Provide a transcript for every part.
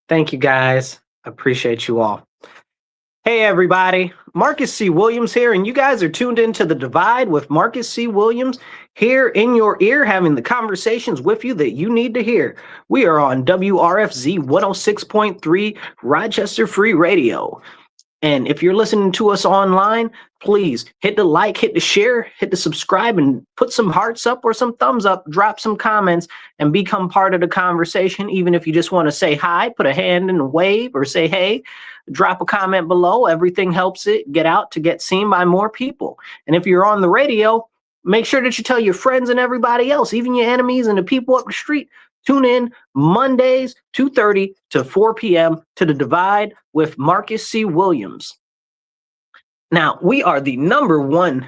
Thank you, guys. I appreciate you all. Hey, everybody. Marcus C. Williams here, and you guys are tuned into The Divide with Marcus C. Williams here in your ear, having the conversations with you that you need to hear. We are on WRFZ 106.3 Rochester Free Radio. And if you're listening to us online, please hit the like, hit the share, hit the subscribe, and put some hearts up or some thumbs up, drop some comments, and become part of the conversation. Even if you just want to say hi, put a hand in a wave, or say hey, drop a comment below. Everything helps it get out to get seen by more people. And if you're on the radio, make sure that you tell your friends and everybody else, even your enemies and the people up the street. Tune in Mondays, 2:30 to 4 p.m. to The Divide with Marcus C. Williams. Now, we are the #1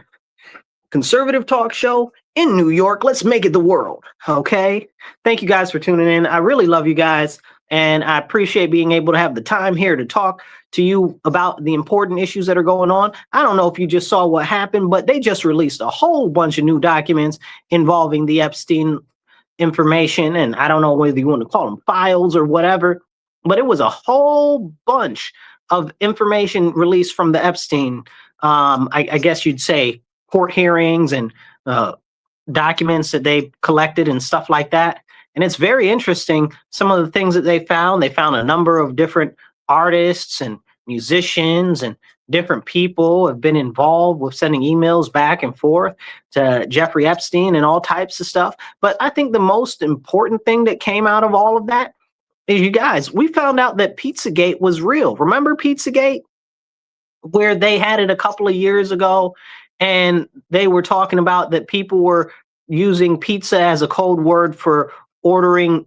conservative talk show in New York. Let's make it the world, okay? Thank you guys for tuning in. I really love you guys, and I appreciate being able to have the time here to talk to you about the important issues that are going on. I don't know if you just saw what happened, but they just released a whole bunch of new documents involving the Epstein information, and I don't know whether you want to call them files or whatever, but it was a whole bunch of information released from the Epstein, I guess you'd say, court hearings and documents that they collected and stuff like that. And it's very interesting, some of the things that they found. They found a number of different artists and musicians and different people have been involved with sending emails back and forth to Jeffrey Epstein and all types of stuff. But I think the most important thing that came out of all of that is, you guys, we found out that Pizzagate was real. Remember Pizzagate, where they had it a couple of years ago, and they were talking about that people were using pizza as a code word for ordering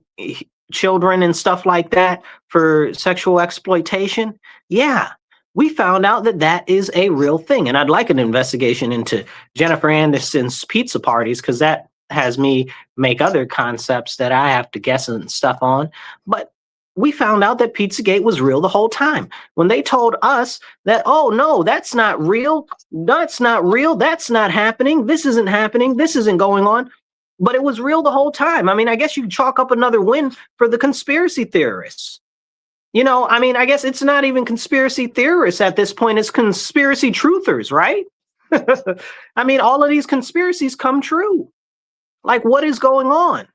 children and stuff like that for sexual exploitation? Yeah. We found out that that is a real thing. And I'd like an investigation into Jennifer Anderson's pizza parties, because that has me make other concepts that I have to guess and stuff on. But we found out that Pizzagate was real the whole time. When they told us that, oh, no, that's not real. That's not real. That's not happening. This isn't happening. This isn't going on. But it was real the whole time. I mean, I guess you could chalk up another win for the conspiracy theorists. You know, I mean, I guess it's not even conspiracy theorists at this point. It's conspiracy truthers, right? I mean, all of these conspiracies come true. Like, what is going on?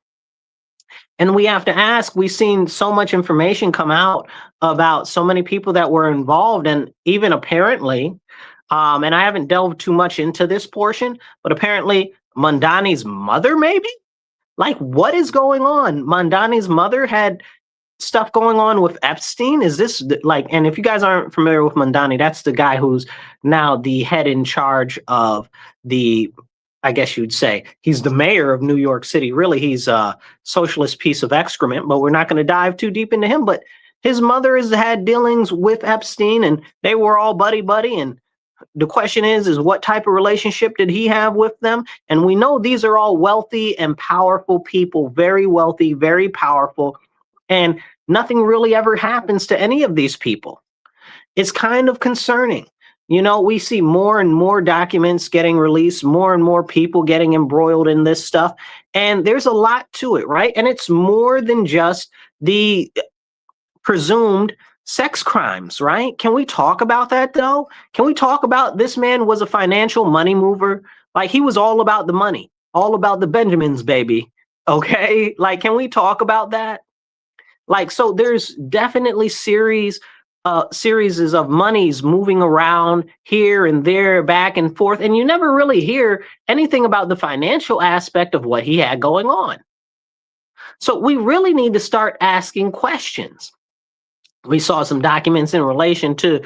And we have to ask, we've seen so much information come out about so many people that were involved, and even apparently, and I haven't delved too much into this portion, but apparently Mondani's mother, maybe? Like, what is going on? Mondani's mother had stuff going on with Epstein? Is this like, and if you guys aren't familiar with Mondani, that's the guy who's now the head in charge of the, I guess you'd say, he's the mayor of New York City. Really, he's a socialist piece of excrement, but we're not going to dive too deep into him. But his mother has had dealings with Epstein, and they were all buddy-buddy. And the question is what type of relationship did he have with them? And we know these are all wealthy and powerful people, very wealthy, very powerful. And nothing really ever happens to any of these people. It's kind of concerning. You know, we see more and more documents getting released, more and more people getting embroiled in this stuff. And there's a lot to it, right? And it's more than just the presumed sex crimes, right? Can we talk about that, though? Can we talk about this man was a financial money mover? Like, he was all about the money, all about the Benjamins, baby. Okay? Like, can we talk about that? Like, so there's definitely series of monies moving around here and there, back and forth, and you never really hear anything about the financial aspect of what he had going on. So we really need to start asking questions. We saw some documents in relation to,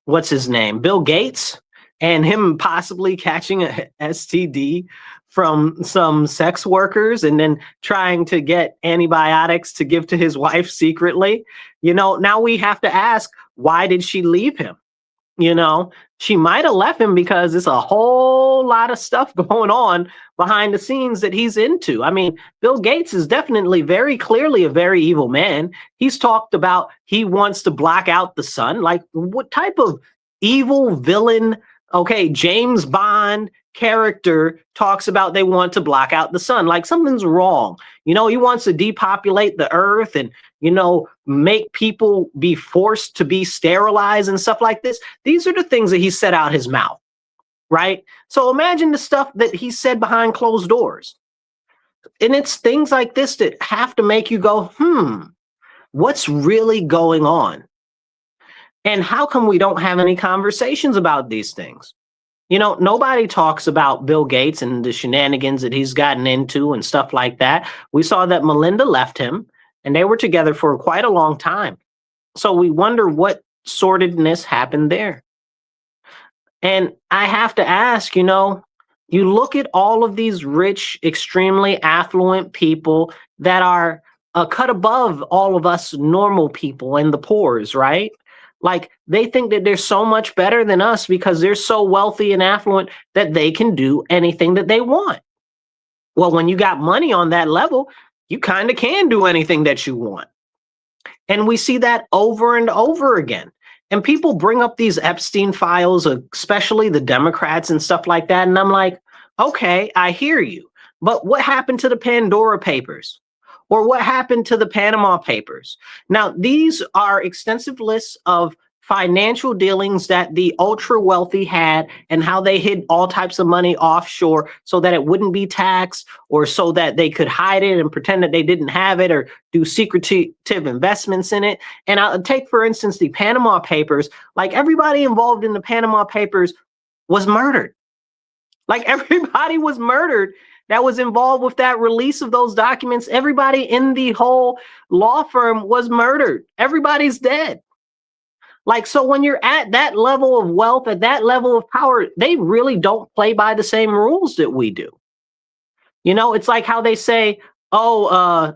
what's his name, Bill Gates, and him possibly catching a STD from some sex workers and then trying to get antibiotics to give to his wife secretly. You know, now we have to ask, why did she leave him? You know, she might have left him because there's a whole lot of stuff going on behind the scenes that he's into. I mean, Bill Gates is definitely very clearly a very evil man. He's talked about he wants to block out the sun. Like, what type of evil villain? Okay, James Bond, character talks about they want to block out the sun. Like something's wrong. He wants to depopulate the earth and, make people be forced to be sterilized and stuff like this. These are the things that he said out his mouth, right? So imagine the stuff that he said behind closed doors. And it's things like this that have to make you go, what's really going on? And how come we don't have any conversations about these things? Nobody talks about Bill Gates and the shenanigans that he's gotten into and stuff like that. We saw that Melinda left him and they were together for quite a long time. So we wonder what sordidness happened there. And I have to ask, you look at all of these rich, extremely affluent people that are cut above all of us normal people and the poors, right? Like they think that they're so much better than us because they're so wealthy and affluent that they can do anything that they want. Well, when you got money on that level, you kind of can do anything that you want. And we see that over and over again. And people bring up these Epstein files, especially the Democrats and stuff like that. And I'm like, okay, I hear you. But what happened to the Pandora Papers? Or what happened to the Panama Papers? Now, these are extensive lists of financial dealings that the ultra wealthy had and how they hid all types of money offshore so that it wouldn't be taxed or so that they could hide it and pretend that they didn't have it or do secretive investments in it. And I'll take, for instance, the Panama Papers. Like everybody involved in the Panama Papers was murdered. Like everybody was murdered that was involved with that release of those documents. Everybody in the whole law firm was murdered. Everybody's dead. Like, so when you're at that level of wealth, at that level of power, they really don't play by the same rules that we do. It's like how they say, a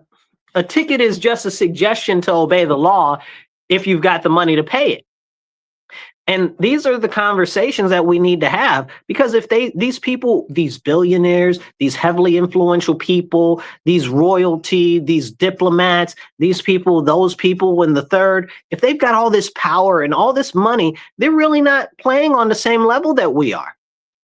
ticket is just a suggestion to obey the law if you've got the money to pay it. And these are the conversations that we need to have, because if these people, these billionaires, these heavily influential people, these royalty, these diplomats, these people, those people in the third, if they've got all this power and all this money, they're really not playing on the same level that we are.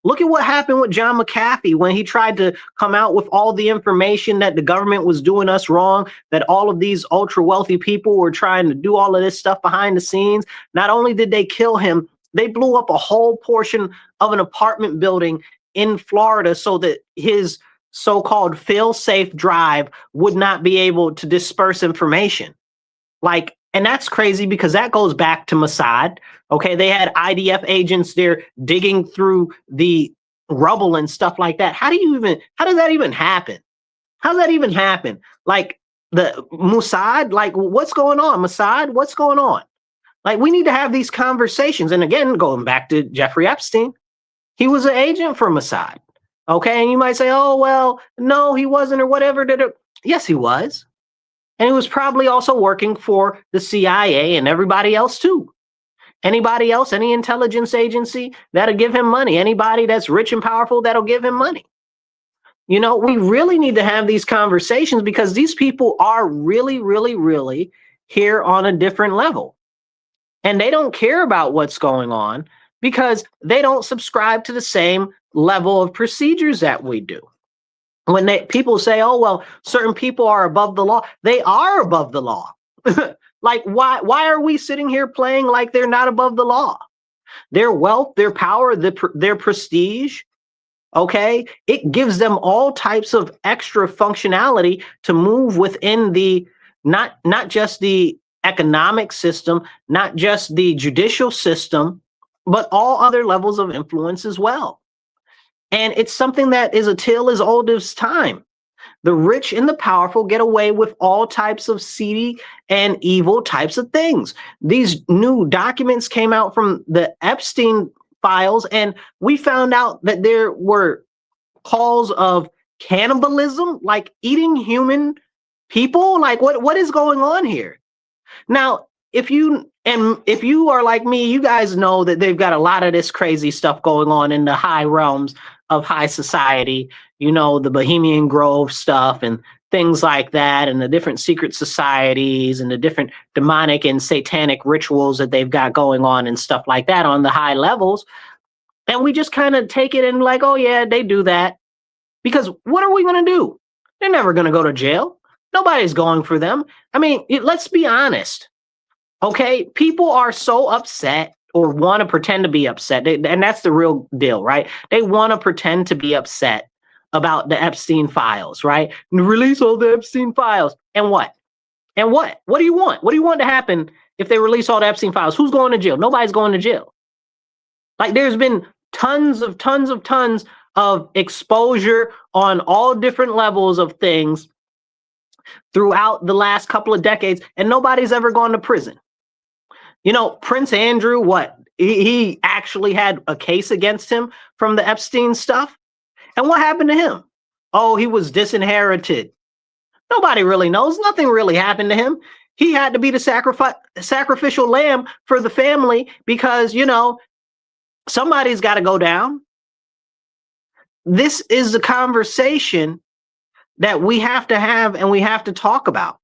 Look at what happened with John McAfee when he tried to come out with all the information that the government was doing us wrong, that all of these ultra wealthy people were trying to do all of this stuff behind the scenes. Not only did they kill him, they blew up a whole portion of an apartment building in Florida so that his so-called fail-safe drive would not be able to disperse information. And that's crazy because that goes back to Mossad. Okay, they had IDF agents there digging through the rubble and stuff like that. How does that even happen? How does that even happen? Like the Mossad, like what's going on? Mossad, what's going on? Like we need to have these conversations. And again, going back to Jeffrey Epstein, he was an agent for Mossad. Okay, and you might say, oh, well, no, he wasn't or whatever. Yes, he was. And he was probably also working for the CIA and everybody else too. Anybody else, any intelligence agency that'll give him money. Anybody that's rich and powerful that'll give him money. We really need to have these conversations because these people are really, really, really here on a different level. And they don't care about what's going on because they don't subscribe to the same level of procedures that we do. When people say, oh, well, certain people are above the law, they are above the law. Like, why are we sitting here playing like they're not above the law? Their wealth, their power, their prestige, okay, it gives them all types of extra functionality to move within the, not just the economic system, not just the judicial system, but all other levels of influence as well. And it's something that is a tale as old as time. The rich and the powerful get away with all types of seedy and evil types of things. These new documents came out from the Epstein files, and we found out that there were calls of cannibalism, like eating human people. Like what is going on here? Now, if you are like me, you guys know that they've got a lot of this crazy stuff going on in the high realms of high society, the Bohemian Grove stuff and things like that, and the different secret societies and the different demonic and satanic rituals that they've got going on and stuff like that on the high levels. And we just kind of take it and like, oh yeah, they do that. Because what are we going to do? They're never going to go to jail. Nobody's going for them. I mean, let's be honest. Okay, people are so upset or want to pretend to be upset. And that's the real deal, right? They want to pretend to be upset about the Epstein files, right? Release all the Epstein files. And what? And what? What do you want? What do you want to happen if they release all the Epstein files? Who's going to jail? Nobody's going to jail. Like there's been tons of exposure on all different levels of things throughout the last couple of decades, and nobody's ever gone to prison. You know, Prince Andrew, what? He actually had a case against him from the Epstein stuff. And what happened to him? Oh, he was disinherited. Nobody really knows. Nothing really happened to him. He had to be the sacrificial lamb for the family because, you know, somebody's got to go down. This is the conversation that we have to have and we have to talk about.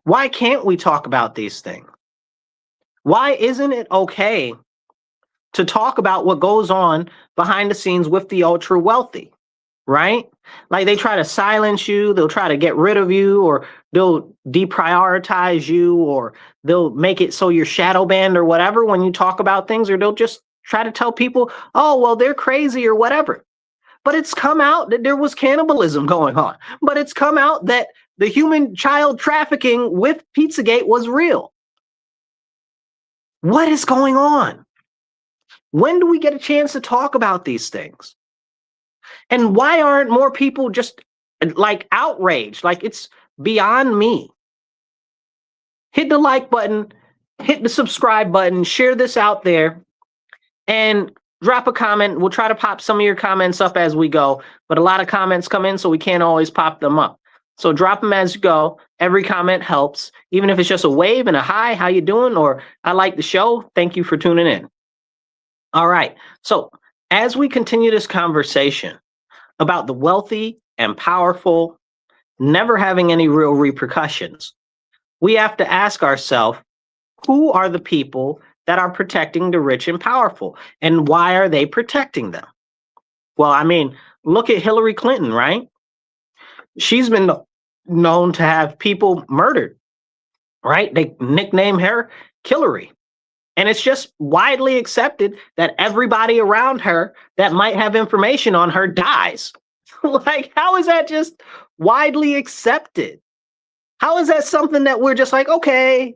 Why can't we talk about these things? Why isn't it okay to talk about what goes on behind the scenes with the ultra wealthy, right? Like they try to silence you, they'll try to get rid of you, or they'll deprioritize you, or they'll make it so you're shadow banned or whatever when you talk about things, or they'll just try to tell people, oh, well, they're crazy or whatever. But it's come out that there was cannibalism going on. But it's come out that the human child trafficking with Pizzagate was real. What is going on? When do we get a chance to talk about these things? And why aren't more people just like outraged? Like it's beyond me. Hit the like button, hit the subscribe button, share this out there, and drop a comment. We'll try to pop some of your comments up as we go, but a lot of comments come in, so we can't always pop them up. So drop them as you go. Every comment helps, even if it's just a wave and a hi, how you doing? Or I like the show. Thank you for tuning in. All right. So as we continue this conversation about the wealthy and powerful never having any real repercussions, we have to ask ourselves, who are the people that are protecting the rich and powerful? And why are they protecting them? Well, I mean, look at Hillary Clinton, right? She's been known to have people murdered, right? They nickname her Killary. And it's just widely accepted that everybody around her that might have information on her dies. Like, how is that just widely accepted? How is that something that we're just like, okay,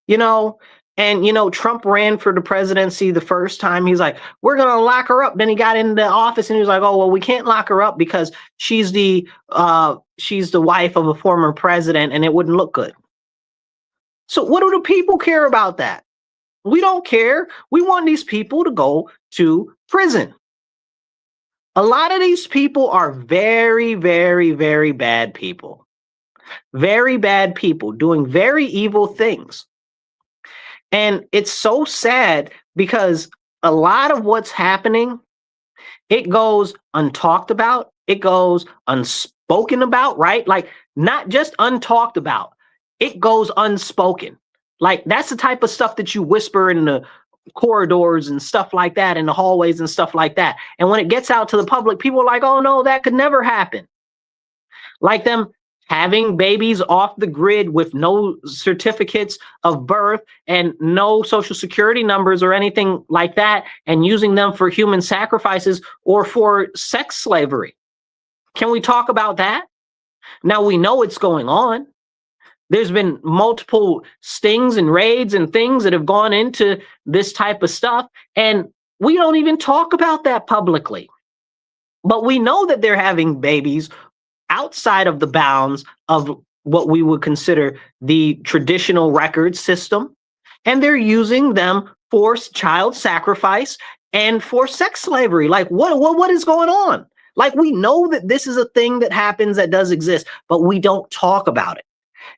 you know? And, you know, Trump ran for the presidency the first time. He's like, we're going to lock her up. Then he got into office and he was like, oh, well, we can't lock her up because she's the wife of a former president and it wouldn't look good. So what do the people care about that? We don't care. We want these people to go to prison. A lot of these people are very, very, very bad people. Very bad people doing very evil things. And it's so sad because a lot of what's happening, it goes untalked about, it goes unspoken about, right? Like not just untalked about, it goes unspoken. Like that's the type of stuff that you whisper in the corridors and stuff like that, in the hallways and stuff like that. And when it gets out to the public, people are like, oh no, that could never happen. Like them having babies off the grid with no certificates of birth and no social security numbers or anything like that, and using them for human sacrifices or for sex slavery. Can we talk about that? Now we know it's going on. There's been multiple stings and raids and things that have gone into this type of stuff, and we don't even talk about that publicly. But we know that they're having babies outside of the bounds of what we would consider the traditional record system, and they're using them for child sacrifice and for sex slavery. Like what is going on? Like we know that this is a thing that happens, that does exist, but we don't talk about it.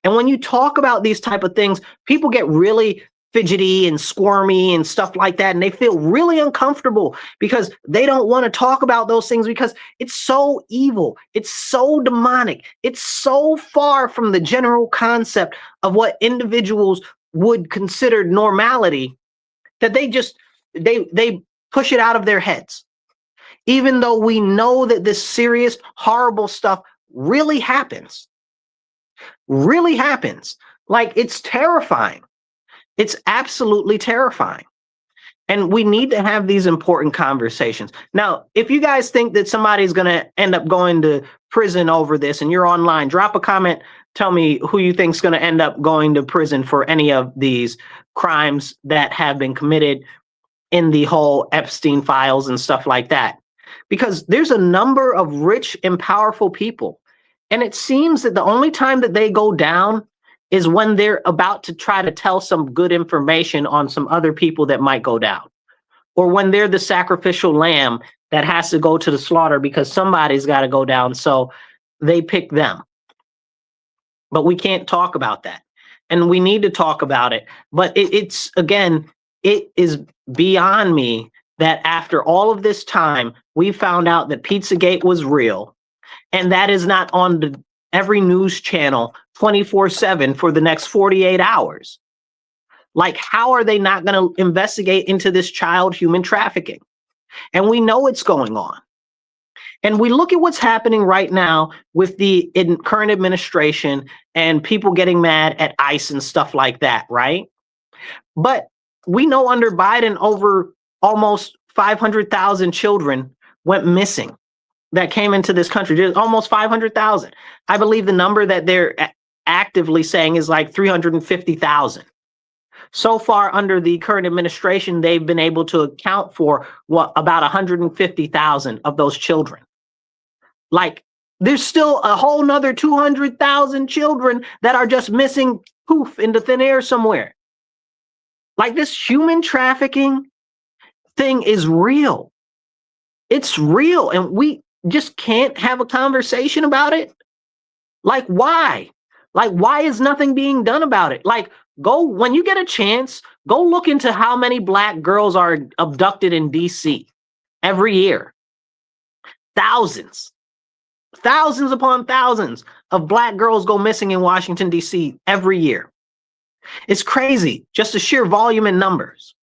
And when you talk about these type of things, people get really fidgety and squirmy and stuff like that. And they feel really uncomfortable because they don't want to talk about those things because it's so evil. It's so demonic. It's so far from the general concept of what individuals would consider normality that they push it out of their heads. Even though we know that this serious, horrible stuff really happens. Really happens. Like, it's terrifying. It's absolutely terrifying. And we need to have these important conversations. Now, if you guys think that somebody's going to end up going to prison over this and you're online, drop a comment. Tell me who you think is going to end up going to prison for any of these crimes that have been committed in the whole Epstein files and stuff like that. Because there's a number of rich and powerful people. And it seems that the only time that they go down is when they're about to try to tell some good information on some other people that might go down, or when they're the sacrificial lamb that has to go to the slaughter because somebody's got to go down, so they pick them. But we can't talk about that, and we need to talk about it. But it's again, it is beyond me that after all of this time, we found out that Pizzagate was real, and that is not on every news channel 24/7 for the next 48 hours. Like, how are they not going to investigate into this child human trafficking? And we know it's going on. And we look at what's happening right now with the current administration and people getting mad at ICE and stuff like that, right? But we know under Biden, over almost 500,000 children went missing that came into this country. There's almost 500,000. I believe the number that they're actively saying is like 350,000. So far under the current administration, they've been able to account for about 150,000 of those children. Like, there's still a whole nother 200,000 children that are just missing, poof, into thin air somewhere. Like, this human trafficking thing is real. It's real, and we just can't have a conversation about it. Like, why? Like, why is nothing being done about it? Like, go, when you get a chance, go look into how many Black girls are abducted in DC every year. Thousands upon thousands of Black girls go missing in Washington, DC every year. It's crazy, just the sheer volume and numbers.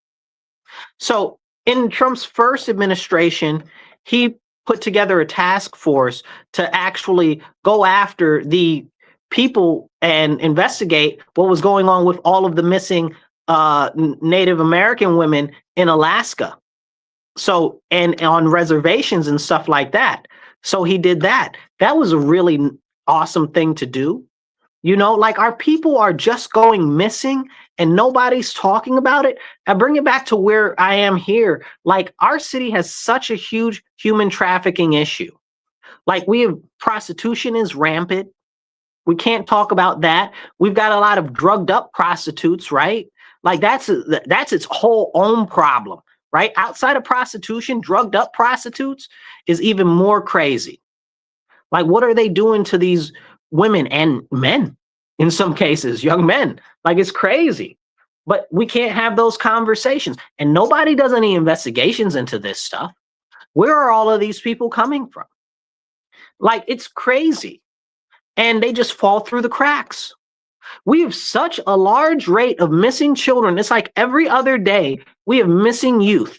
So in Trump's first administration, he put together a task force to actually go after the people and investigate what was going on with all of the missing Native American women in Alaska. So, and on reservations and stuff like that. So he did that. That was a really awesome thing to do. You know, like, our people are just going missing and nobody's talking about it. I bring it back to where I am here. Like, our city has such a huge human trafficking issue. Like, we have prostitution is rampant. We can't talk about that. We've got a lot of drugged up prostitutes, right? Like, that's its whole own problem, right? Outside of prostitution, drugged up prostitutes is even more crazy. Like, what are they doing to these women and men, in some cases, young men? Like, it's crazy. But we can't have those conversations. And nobody does any investigations into this stuff. Where are all of these people coming from? Like, it's crazy. And they just fall through the cracks. We have such a large rate of missing children. It's like every other day we have missing youth.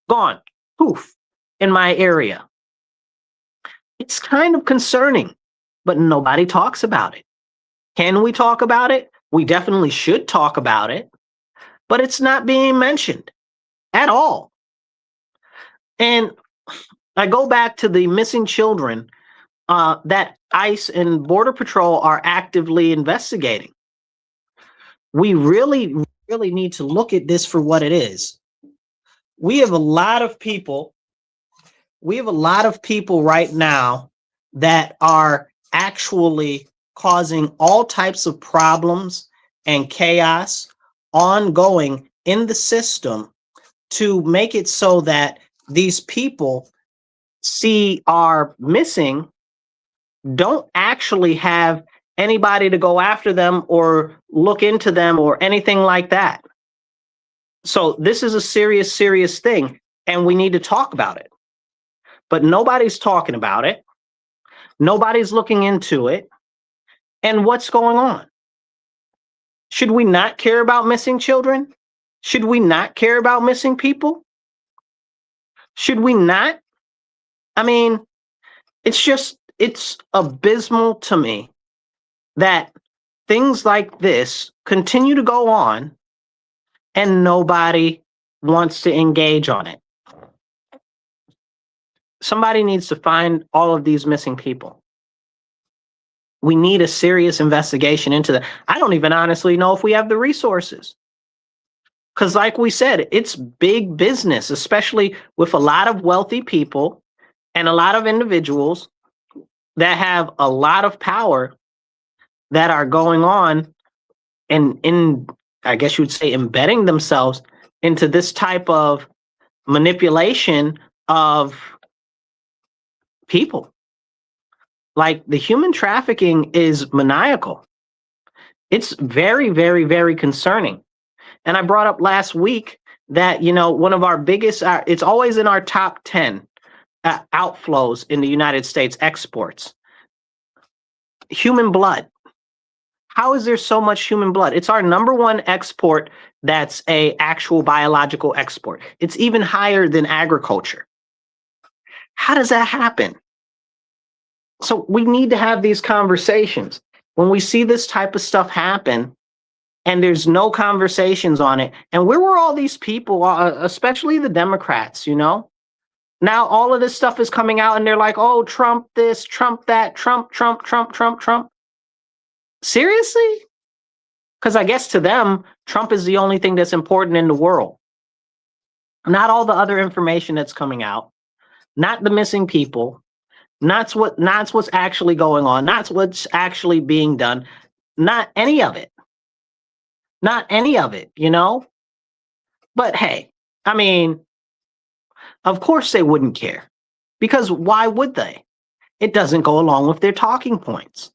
Gone, poof, in my area. It's kind of concerning, but nobody talks about it. Can we talk about it? We definitely should talk about it, but it's not being mentioned at all. And I go back to the missing children that ICE and Border Patrol are actively investigating. We really, really need to look at this for what it is. We have a lot of people right now that are actually causing all types of problems and chaos ongoing in the system to make it so that these people are missing, don't actually have anybody to go after them or look into them or anything like that. So this is a serious, serious thing, and we need to talk about it. But nobody's talking about it. Nobody's looking into it. And what's going on? Should we not care about missing children? Should we not care about missing people? Should we not? I mean, it's abysmal to me that things like this continue to go on and nobody wants to engage on it. Somebody needs to find all of these missing people. We need a serious investigation into that. I don't even honestly know if we have the resources. Because like we said, it's big business, especially with a lot of wealthy people and a lot of individuals that have a lot of power that are going on and I guess you would say, embedding themselves into this type of manipulation of people. Like, the human trafficking is maniacal. It's very, very, very concerning. And I brought up last week that, one of our biggest, it's always in our top 10 outflows in the United States, exports. Human blood. How is there so much human blood? It's our number one export that's a actual biological export. It's even higher than agriculture. How does that happen? So we need to have these conversations. When we see this type of stuff happen and there's no conversations on it, and where were all these people, especially the Democrats, Now all of this stuff is coming out and they're like, oh, Trump this, Trump that, Trump. Seriously? Because I guess to them, Trump is the only thing that's important in the world. Not all the other information that's coming out, not the missing people, not what's actually going on, not what's actually being done, not any of it. Not any of it, But hey, I mean, of course they wouldn't care. Because why would they? It doesn't go along with their talking points.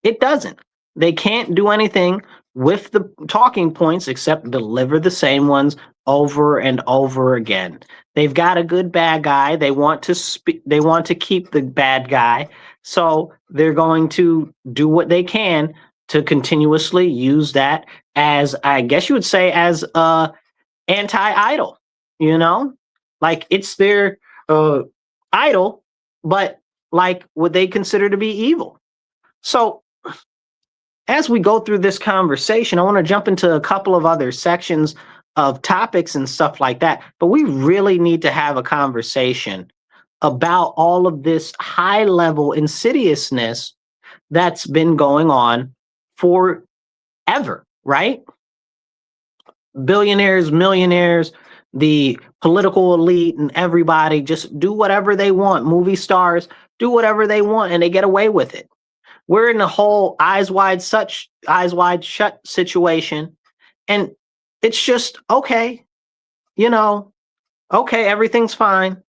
It doesn't. They can't do anything with the talking points except deliver the same ones over and over again. They've got a good bad guy. They want to keep the bad guy. So they're going to do what they can to continuously use that as, I guess you would say, as a anti-idol, Like, it's their idol, but like what they consider to be evil. So as we go through this conversation, I want to jump into a couple of other sections of topics and stuff like that. But we really need to have a conversation about all of this high-level insidiousness that's been going on forever, right? Billionaires, millionaires, the political elite, and everybody just do whatever they want. Movie stars do whatever they want, and they get away with it. We're in the whole eyes wide shut situation, and it's just okay, okay, everything's fine.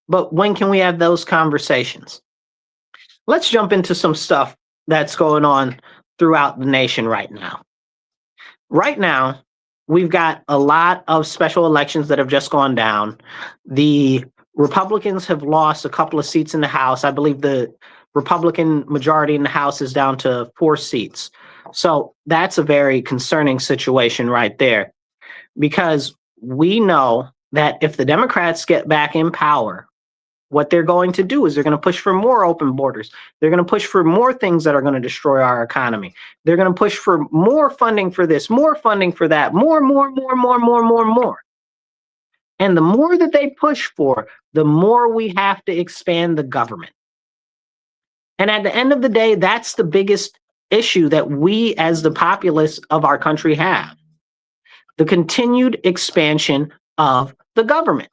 But when can we have those conversations? Let's jump into some stuff that's going on throughout the nation right now. Right now, we've got a lot of special elections that have just gone down. The Republicans have lost a couple of seats in the House. I believe the Republican majority in the House is down to 4 seats. So that's a very concerning situation right there, because we know that if the Democrats get back in power, what they're going to do is they're going to push for more open borders. They're going to push for more things that are going to destroy our economy. They're going to push for more funding for this, more funding for that, more. And the more that they push for, the more we have to expand the government. And at the end of the day, that's the biggest issue that we as the populace of our country have. The continued expansion of the government.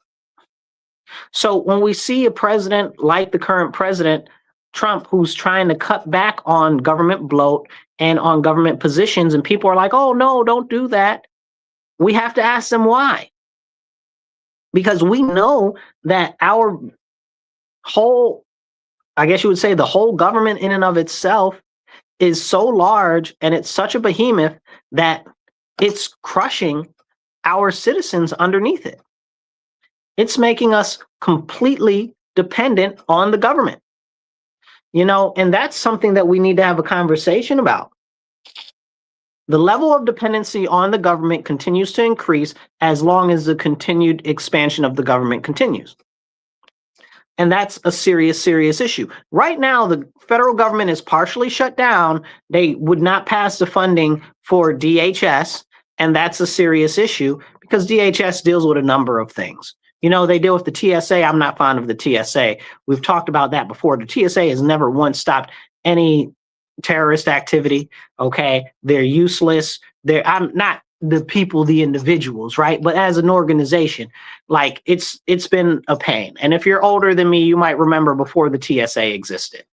So when we see a president like the current president, Trump, who's trying to cut back on government bloat and on government positions, and people are like, oh, no, don't do that. We have to ask them why. Because we know that our whole, I guess you would say, the whole government in and of itself is so large and it's such a behemoth that it's crushing our citizens underneath it. It's making us completely dependent on the government. And that's something that we need to have a conversation about. The level of dependency on the government continues to increase as long as the continued expansion of the government continues. And that's a serious, serious issue. Right now, the federal government is partially shut down. They would not pass the funding for DHS, and that's a serious issue because DHS deals with a number of things. You know, they deal with the TSA. I'm not fond of the TSA. We've talked about that before. The TSA has never once stopped any terrorist activity. Okay, they're useless. I'm not the people, the individuals, right? But as an organization, like it's been a pain. And if you're older than me, you might remember before the TSA existed.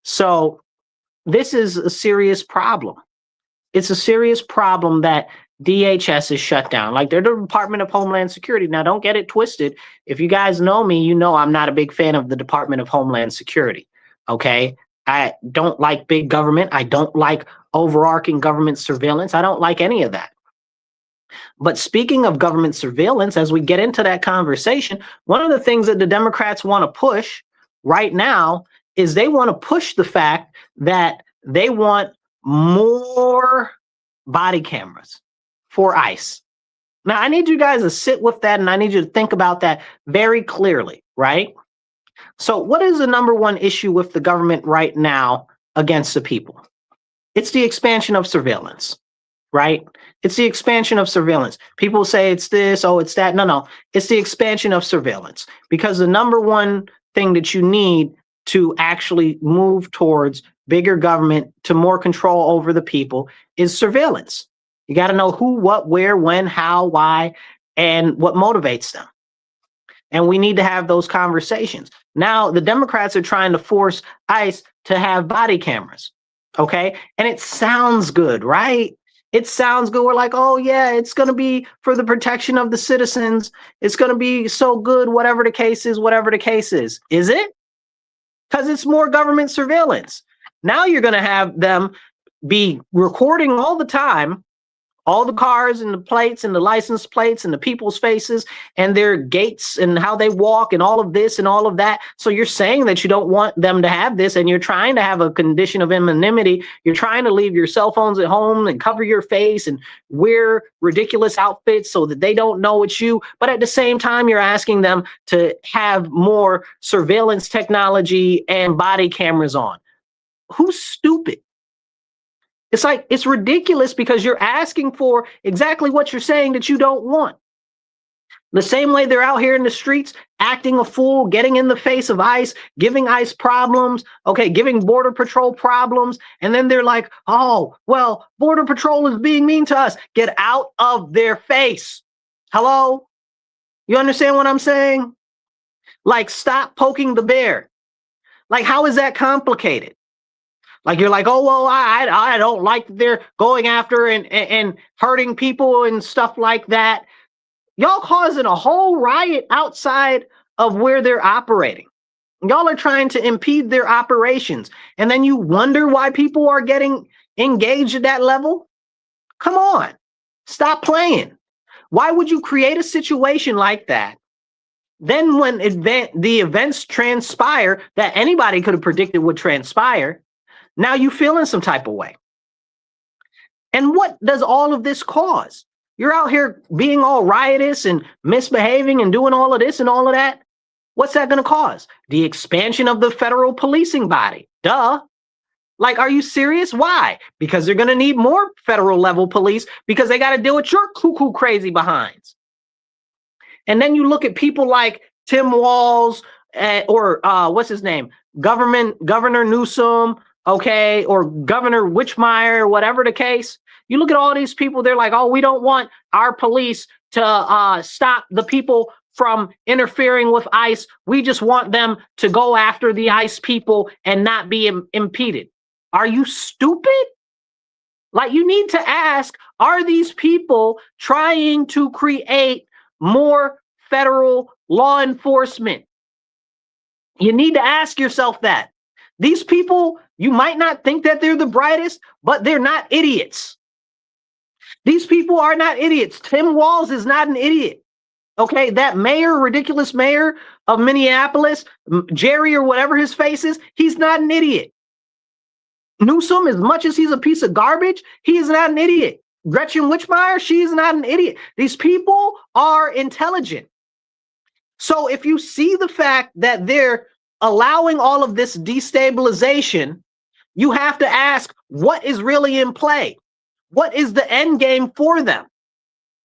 So this is a serious problem. It's a serious problem that DHS is shut down. Like they're the Department of Homeland Security. Now, don't get it twisted. If you guys know me, you know I'm not a big fan of the Department of Homeland Security. Okay, I don't like big government. I don't like overarching government surveillance. I don't like any of that. But speaking of government surveillance, as we get into that conversation, one of the things that the Democrats want to push right now is they want to push the fact that they want more body cameras for ICE. Now, I need you guys to sit with that, and I need you to think about that very clearly, right? So what is the number one issue with the government right now against the people? It's the expansion of surveillance, right? It's the expansion of surveillance. People say it's this, oh, it's that. No, it's the expansion of surveillance, because the number one thing that you need to actually move towards bigger government, to more control over the people, is surveillance. You got to know who, what, where, when, how, why, and what motivates them. And we need to have those conversations. Now, the Democrats are trying to force ICE to have body cameras. Okay. And it sounds good, right? It sounds good. We're like, oh, yeah, it's going to be for the protection of the citizens. It's going to be so good, whatever the case is, whatever the case is. Is it? Because it's more government surveillance. Now you're going to have them be recording all the time, all the cars and the plates and the license plates and the people's faces and their gaits and how they walk and all of this and all of that. So you're saying that you don't want them to have this, and you're trying to have a condition of anonymity. You're trying to leave your cell phones at home and cover your face and wear ridiculous outfits so that they don't know it's you. But at the same time, you're asking them to have more surveillance technology and body cameras on. Who's stupid? It's like, it's ridiculous because you're asking for exactly what you're saying that you don't want. The same way they're out here in the streets acting a fool, getting in the face of ICE, giving ICE problems, okay, giving Border Patrol problems. And then they're like, oh, well, Border Patrol is being mean to us. Get out of their face. Hello? You understand what I'm saying? Like, stop poking the bear. Like, how is that complicated? Like, you're like, oh, well, I don't like that they're going after and hurting people and stuff like that. Y'all causing a whole riot outside of where they're operating. Y'all are trying to impede their operations. And then you wonder why people are getting engaged at that level? Come on. Stop playing. Why would you create a situation like that? Then when the events transpire that anybody could have predicted would transpire, now you feel in some type of way. And what does all of this cause? You're out here being all riotous and misbehaving and doing all of this and all of that. What's that going to cause? The expansion of the federal policing body. Duh. Like, are you serious? Why? Because they're going to need more federal level police because they got to deal with your cuckoo crazy behinds. And then you look at people like Tim Walz or what's his name? Governor Newsom. Okay, or Governor Witchmeyer, whatever the case. You look at all these people, they're like, oh, we don't want our police to stop the people from interfering with ICE. We just want them to go after the ICE people and not be impeded. Are you stupid? Like, you need to ask, are these people trying to create more federal law enforcement? You need to ask yourself that. These people, you might not think that they're the brightest, but they're not idiots. These people are not idiots. Tim Walz is not an idiot. Okay, that mayor, ridiculous mayor of Minneapolis, Jerry or whatever his face is, he's not an idiot. Newsom, as much as he's a piece of garbage, he is not an idiot. Gretchen Whitmire, she is not an idiot. These people are intelligent. So if you see the fact that they're allowing all of this destabilization, you have to ask, what is really in play? What is the end game for them?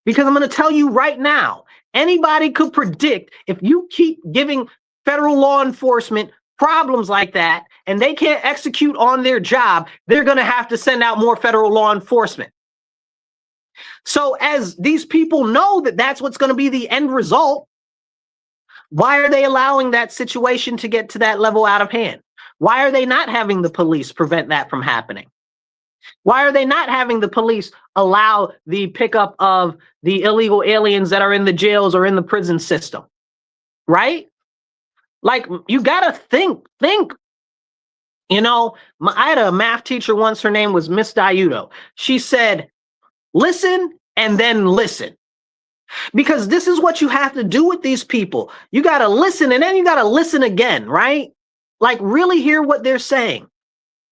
Because I'm going to tell you right now, anybody could predict if you keep giving federal law enforcement problems like that and they can't execute on their job, they're going to have to send out more federal law enforcement. So as these people know that that's what's going to be the end result, why are they allowing that situation to get to that level out of hand? Why are they not having the police prevent that from happening? Why are they not having the police allow the pickup of the illegal aliens that are in the jails or in the prison system? Right? Like, you gotta think. You know, I had a math teacher once, her name was Miss Diudo. She said, listen and then listen. Because this is what you have to do with these people. You gotta listen and then you gotta listen again, right? Like, really hear what they're saying.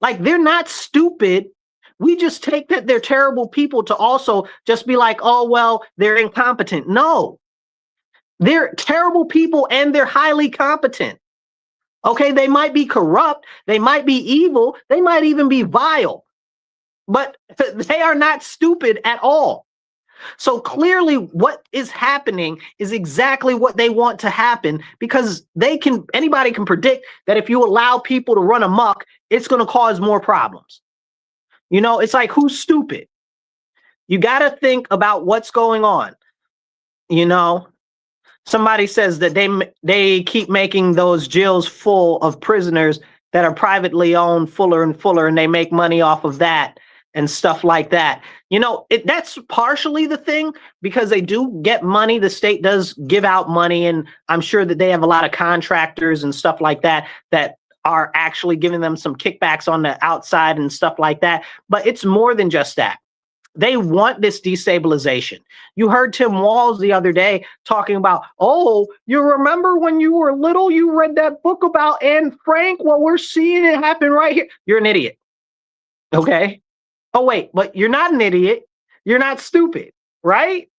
Like, they're not stupid. We just take that they're terrible people to also just be like, oh, well, they're incompetent. No, they're terrible people and they're highly competent. Okay, they might be corrupt, they might be evil, they might even be vile, but they are not stupid at all. So clearly what is happening is exactly what they want to happen, because anybody can predict that if you allow people to run amok, it's going to cause more problems. You know, it's like, who's stupid? You got to think about what's going on. You know, somebody says that they keep making those jails full of prisoners that are privately owned fuller and fuller, and they make money off of that and stuff like that. You know, that's partially the thing, because they do get money. The state does give out money, and I'm sure that they have a lot of contractors and stuff like that that are actually giving them some kickbacks on the outside and stuff like that. But it's more than just that. They want this destabilization. You heard Tim Walz the other day talking about, oh, you remember when you were little, you read that book about Anne Frank? Well, we're seeing it happen right here. You're an idiot. Okay. Oh, wait, but you're not an idiot. You're not stupid, right?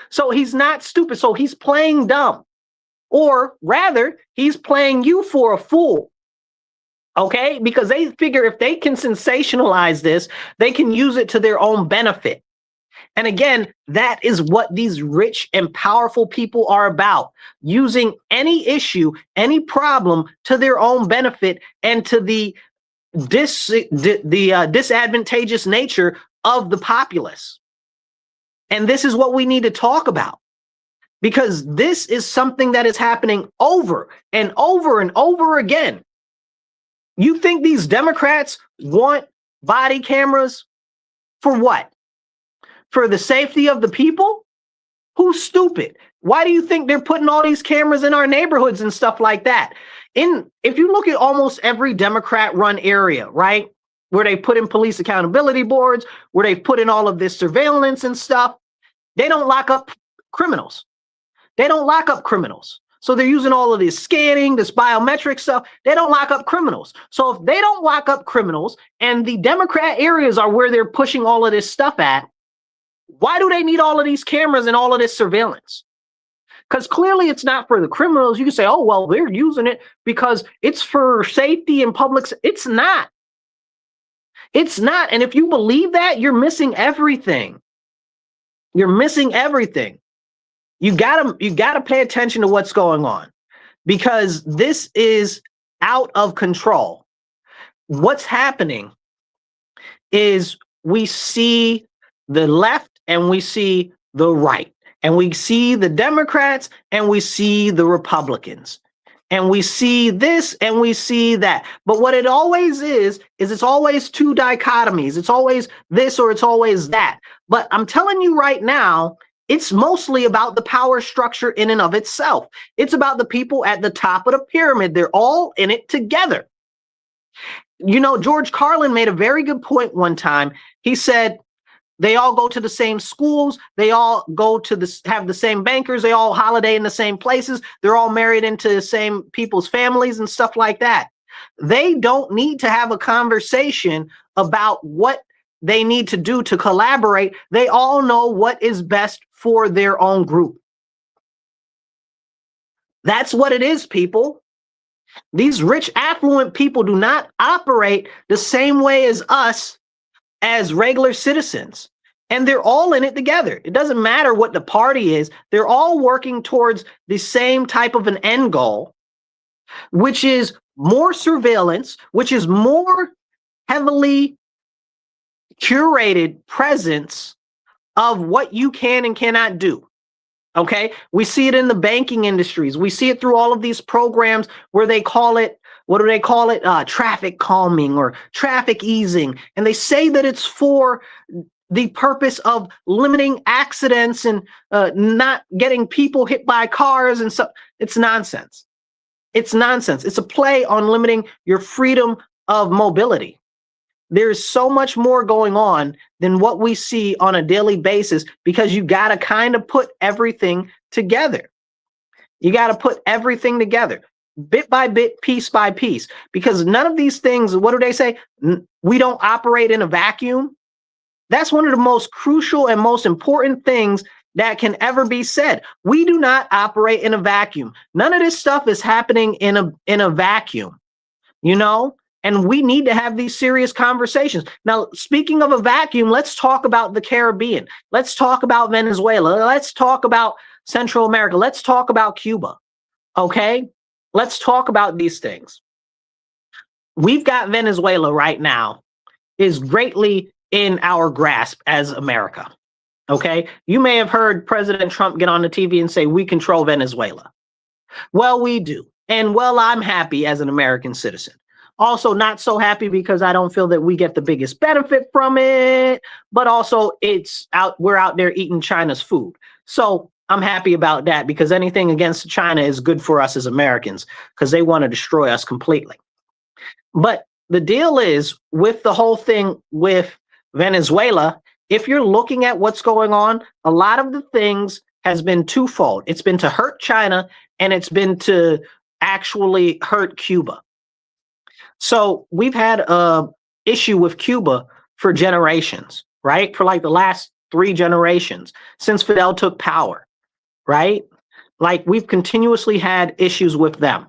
So he's not stupid. So he's playing dumb, or rather he's playing you for a fool. Okay, because they figure if they can sensationalize this, they can use it to their own benefit. And again, that is what these rich and powerful people are about, using any issue, any problem to their own benefit and to the disadvantageous nature of the populace. And this is what we need to talk about, because this is something that is happening over and over and over again. You think these Democrats want body cameras for what? For the safety of the people? Who's stupid? Why do you think they're putting all these cameras in our neighborhoods and stuff like that? If you look at almost every Democrat-run area, right, where they put in police accountability boards, where they've put in all of this surveillance and stuff, they don't lock up criminals. They don't lock up criminals. So they're using all of this scanning, this biometric stuff. They don't lock up criminals. So if they don't lock up criminals and the Democrat areas are where they're pushing all of this stuff at, why do they need all of these cameras and all of this surveillance? Because clearly it's not for the criminals. You can say, oh, well, they're using it because it's for safety and public. It's not. It's not. And if you believe that, you're missing everything. You're missing everything. You gotta pay attention to what's going on, because this is out of control. What's happening is we see the left and we see the right, and we see the Democrats and we see the Republicans, and we see this and we see that. But what it always is it's always two dichotomies. It's always this or it's always that. But I'm telling you right now, it's mostly about the power structure in and of itself. It's about the people at the top of the pyramid. They're all in it together. You know, George Carlin made a very good point one time. He said, they all go to the same schools. They all go to have the same bankers. They all holiday in the same places. They're all married into the same people's families and stuff like that. They don't need to have a conversation about what they need to do to collaborate. They all know what is best for their own group. That's what it is, people. These rich, affluent people do not operate the same way as us as regular citizens. And they're all in it together. It doesn't matter what the party is. They're all working towards the same type of an end goal, which is more surveillance, which is more heavily curated presence of what you can and cannot do. Okay, we see it in the banking industries. We see it through all of these programs where they call it, what do they call it? Traffic calming or traffic easing. And they say that it's for the purpose of limiting accidents and not getting people hit by cars and so. It's nonsense. It's nonsense. It's a play on limiting your freedom of mobility. There's so much more going on than what we see on a daily basis, because you got to kind of put everything together. You got to put everything together bit by bit, piece by piece, because none of these things, what do they say? We don't operate in a vacuum. That's one of the most crucial and most important things that can ever be said. We do not operate in a vacuum. None of this stuff is happening in a vacuum, you know? And we need to have these serious conversations. Now, speaking of a vacuum, let's talk about the Caribbean. Let's talk about Venezuela. Let's talk about Central America. Let's talk about Cuba. Okay? Let's talk about these things. We've got Venezuela right now is greatly in our grasp as America. Okay? You may have heard President Trump get on the TV and say, we control Venezuela. Well, we do. And well, I'm happy as an American citizen. Also, not so happy because I don't feel that we get the biggest benefit from it, but also we're out there eating China's food. So I'm happy about that, because anything against China is good for us as Americans, because they want to destroy us completely. But the deal is with the whole thing with Venezuela, if you're looking at what's going on, a lot of the things has been twofold. It's been to hurt China, and it's been to actually hurt Cuba. So we've had a issue with Cuba for generations, right? For like the last 3 generations since Fidel took power, right? Like we've continuously had issues with them.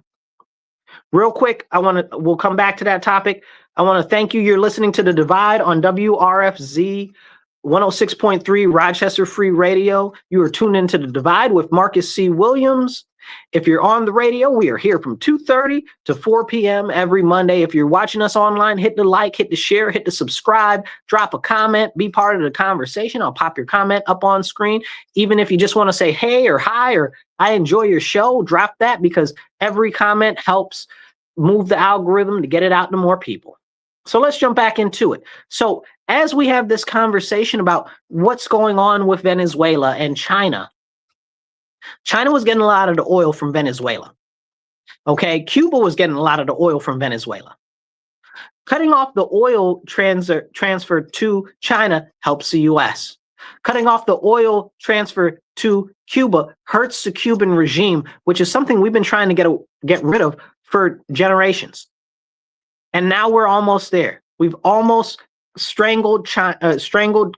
Real quick, we'll come back to that topic. I want to thank you. You're listening to The Divide on WRFZ 106.3 Rochester Free Radio. You are tuned into The Divide with Marcus C. Williams. If you're on the radio, we are here from 2:30 to 4 p.m. every Monday. If you're watching us online, hit the like, hit the share, hit the subscribe, drop a comment, be part of the conversation. I'll pop your comment up on screen. Even if you just want to say hey or hi or I enjoy your show, drop that, because every comment helps move the algorithm to get it out to more people. So let's jump back into it. So as we have this conversation about what's going on with Venezuela and China, China was getting a lot of the oil from Venezuela. Okay, Cuba was getting a lot of the oil from Venezuela. Cutting off the oil transfer to China helps the U.S. Cutting off the oil transfer to Cuba hurts the Cuban regime, which is something we've been trying to get rid of for generations. And now we're almost there. We've almost strangled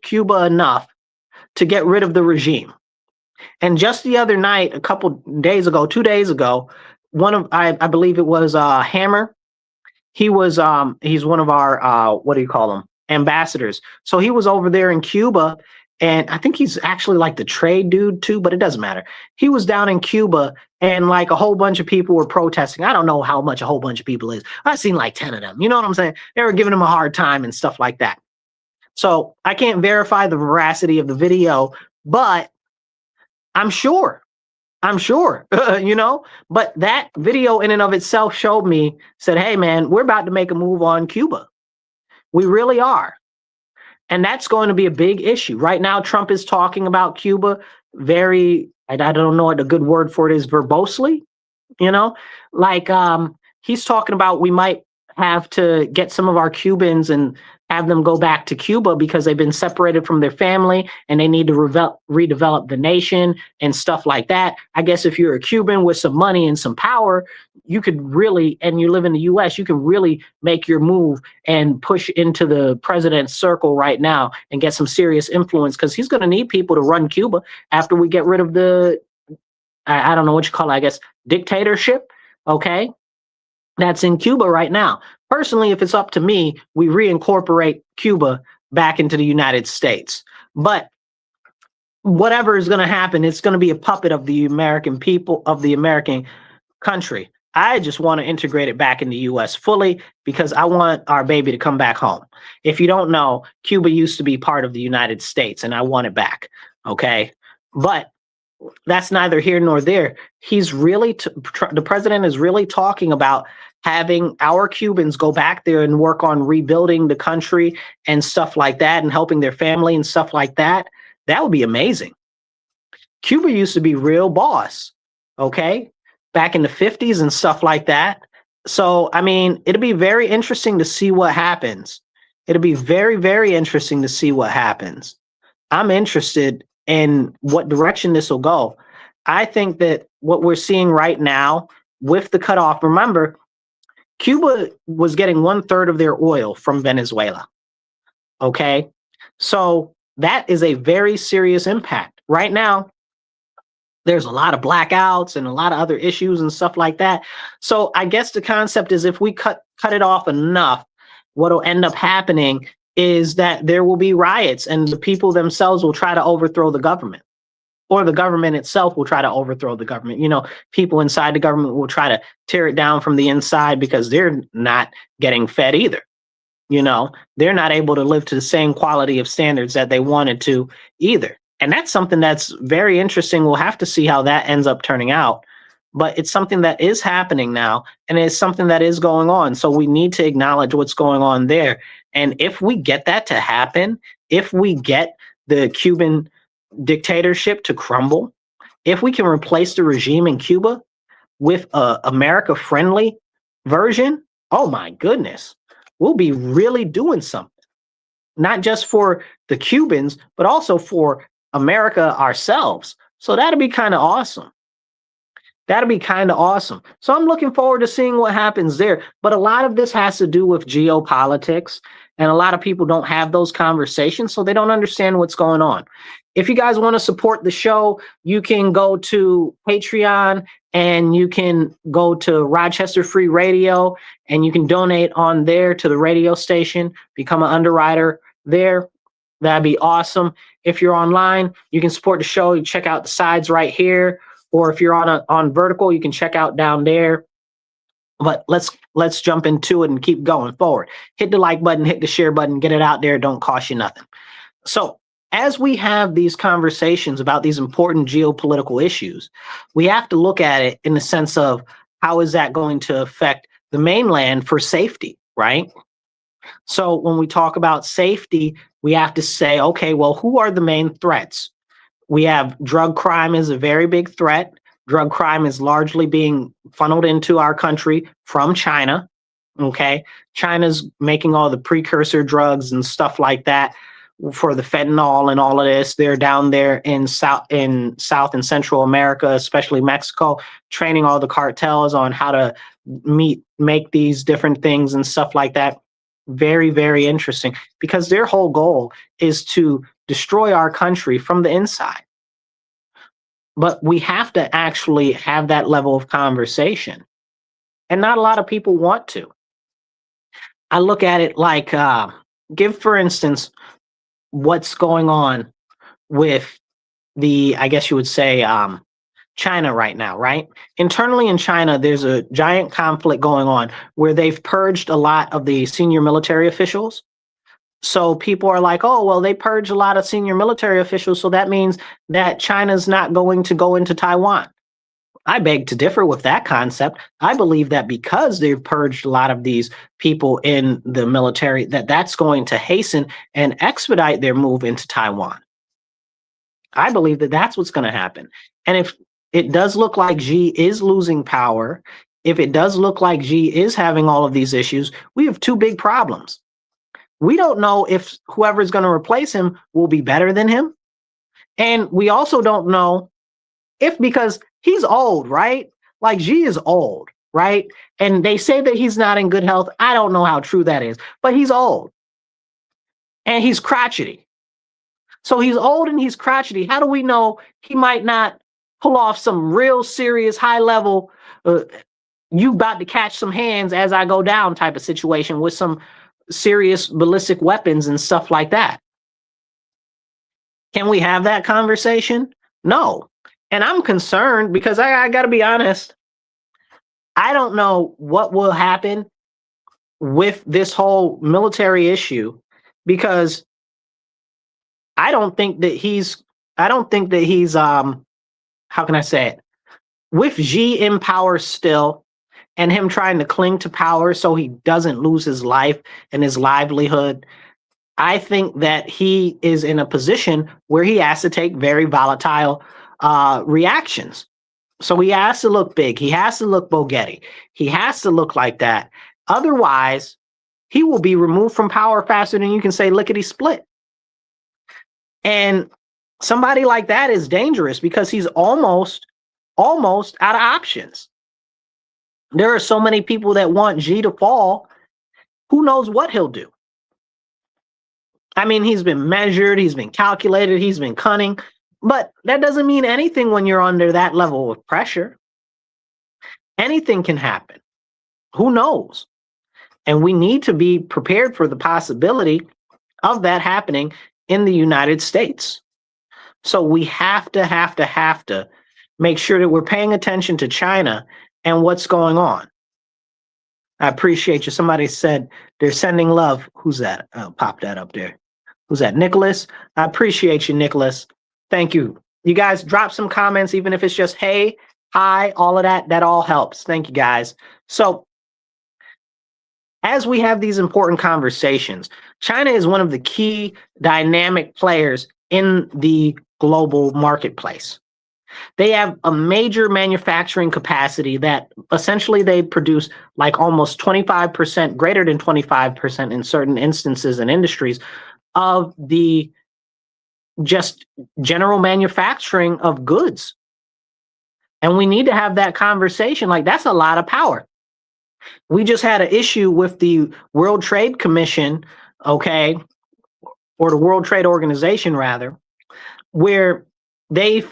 Cuba enough to get rid of the regime. And just the other night, a couple days ago, 2 days ago, I believe it was Hammer. He's one of our what do you call them? Ambassadors. So he was over there in Cuba, and I think he's actually like the trade dude too, but it doesn't matter. He was down in Cuba, and like a whole bunch of people were protesting. I don't know how much a whole bunch of people is. I've seen like 10 of them. You know what I'm saying? They were giving him a hard time and stuff like that. So I can't verify the veracity of the video, but I'm sure, you know, but that video in and of itself said, hey, man, we're about to make a move on Cuba. We really are. And that's going to be a big issue. Right now, Trump is talking about Cuba I don't know what a good word for it is, verbosely, you know, like he's talking about we might have to get some of our Cubans and have them go back to Cuba because they've been separated from their family and they need to redevelop the nation and stuff like that. I guess if you're a Cuban with some money and some power, you could really, and you live in the US, you can really make your move and push into the president's circle right now and get some serious influence, because he's going to need people to run Cuba after we get rid of the, I don't know what you call it, I guess, dictatorship. Okay. That's in Cuba right now. Personally, if it's up to me, we reincorporate Cuba back into the United States. But whatever is going to happen, it's going to be a puppet of the American people, of the American country. I just want to integrate it back in the US fully because I want our baby to come back home. If you don't know, Cuba used to be part of the United States and I want it back. Okay. But that's neither here nor there. He's really, the president is really talking about having our Cubans go back there and work on rebuilding the country and stuff like that and helping their family and stuff like that. That would be amazing. Cuba used to be real boss, okay, back in the 50s and stuff like that. So, I mean, it'll be very interesting to see what happens. It'll be very, very interesting to see what happens. I'm interested in what direction this will go. I think that what we're seeing right now with the cutoff, remember, Cuba was getting 1/3 of their oil from Venezuela. Okay. So that is a very serious impact. Right now, there's a lot of blackouts and a lot of other issues and stuff like that. So I guess the concept is if we cut it off enough, what will end up happening is that there will be riots and the people themselves will try to overthrow the government, or the government itself will try to overthrow the government. You know, people inside the government will try to tear it down from the inside because they're not getting fed either. You know, they're not able to live to the same quality of standards that they wanted to either. And that's something that's very interesting. We'll have to see how that ends up turning out. But it's something that is happening now, and it's something that is going on. So we need to acknowledge what's going on there. And if we get that to happen, if we get the Cuban dictatorship to crumble, if we can replace the regime in Cuba with a America-friendly version, oh my goodness, we'll be really doing something. Not just for the Cubans, but also for America ourselves. So that'd be kind of awesome. That'd be kind of awesome. So I'm looking forward to seeing what happens there. But a lot of this has to do with geopolitics, and a lot of people don't have those conversations, so they don't understand what's going on. If you guys want to support the show, you can go to Patreon and you can go to Rochester Free Radio and you can donate on there to the radio station, become an underwriter there. That'd be awesome. If you're online, you can support the show. You check out the sides right here. Or if you're on vertical, you can check out down there. But let's jump into it and keep going forward. Hit the like button, hit the share button, get it out there. Don't cost you nothing. So as we have these conversations about these important geopolitical issues, we have to look at it in the sense of how is that going to affect the mainland for safety, right? So when we talk about safety, we have to say, okay, well, who are the main threats? We have drug crime is a very big threat. Drug crime is largely being funneled into our country from China. Okay. China's making all the precursor drugs and stuff like that for the fentanyl and all of this. They're down there in South and Central America, especially Mexico, training all the cartels on how to make these different things and stuff like that. Very, very interesting, because their whole goal is to destroy our country from the inside. But we have to actually have that level of conversation. And not a lot of people want to. I look at it like, give, for instance, what's going on with the, I guess you would say, China right now, right? Internally in China, there's a giant conflict going on where they've purged a lot of the senior military officials. So people are like, oh, well, they purged a lot of senior military officials, so that means that China's not going to go into Taiwan. I beg to differ with that concept. I believe that because they've purged a lot of these people in the military, that's going to hasten and expedite their move into Taiwan. I believe that that's what's going to happen. And if it does look like Xi is losing power, if it does look like Xi is having all of these issues, we have two big problems. We don't know if whoever's going to replace him will be better than him. And we also don't know if, because he's old, right? Like Xi is old, right? And they say that he's not in good health. I don't know how true that is, but he's old and he's crotchety. So he's old and he's crotchety. How do we know he might not pull off some real serious high level, you about to catch some hands as I go down type of situation with some serious ballistic weapons and stuff like that? Can we have that conversation? No. And I'm concerned because I got to be honest. I don't know what will happen with this whole military issue, because I don't think that he's how can I say it? With Xi in power still and him trying to cling to power so he doesn't lose his life and his livelihood, I think that he is in a position where he has to take very volatile reactions. So he has to look big. He has to look Bogetti. He has to look like that. Otherwise, he will be removed from power faster than you can say lickety split. And somebody like that is dangerous because he's almost out of options. There are so many people that want Xi to fall. Who knows what he'll do? I mean, he's been measured, he's been calculated, he's been cunning, but that doesn't mean anything when you're under that level of pressure. Anything can happen. Who knows? And we need to be prepared for the possibility of that happening in the United States. So we have to make sure that we're paying attention to China and what's going on. I appreciate you. Somebody said they're sending love. Who's that? I'll pop that up there. Who's that? Nicholas? I appreciate you, Nicholas. Thank you. You guys drop some comments, even if it's just hey, hi, all of that. That all helps. Thank you, guys. So as we have these important conversations, China is one of the key dynamic players in the global marketplace. They have a major manufacturing capacity that essentially they produce like almost 25%, greater than 25% in certain instances and industries of the just general manufacturing of goods. And we need to have that conversation. Like, that's a lot of power. We just had an issue with the World Trade Commission, okay, or the World Trade Organization rather, where they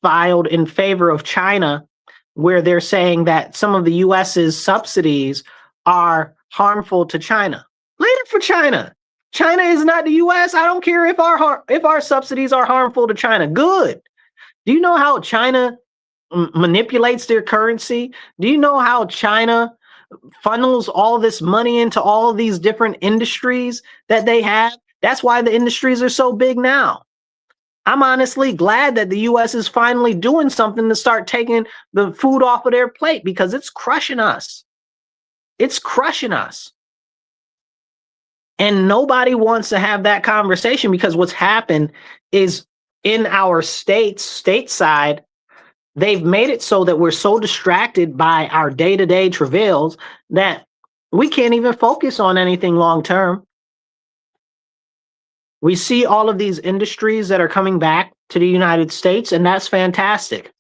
filed in favor of China, where they're saying that some of the US's subsidies are harmful to China. Later for China. China is not the US. I don't care if our subsidies are harmful to China. Good. Do you know how China manipulates their currency? Do you know how China funnels all this money into all of these different industries that they have? That's why the industries are so big now. I'm honestly glad that the US is finally doing something to start taking the food off of their plate, because it's crushing us. It's crushing us. And nobody wants to have that conversation, because what's happened is in our stateside, they've made it so that we're so distracted by our day-to-day travails that we can't even focus on anything long-term. We see all of these industries that are coming back to the United States, and that's fantastic.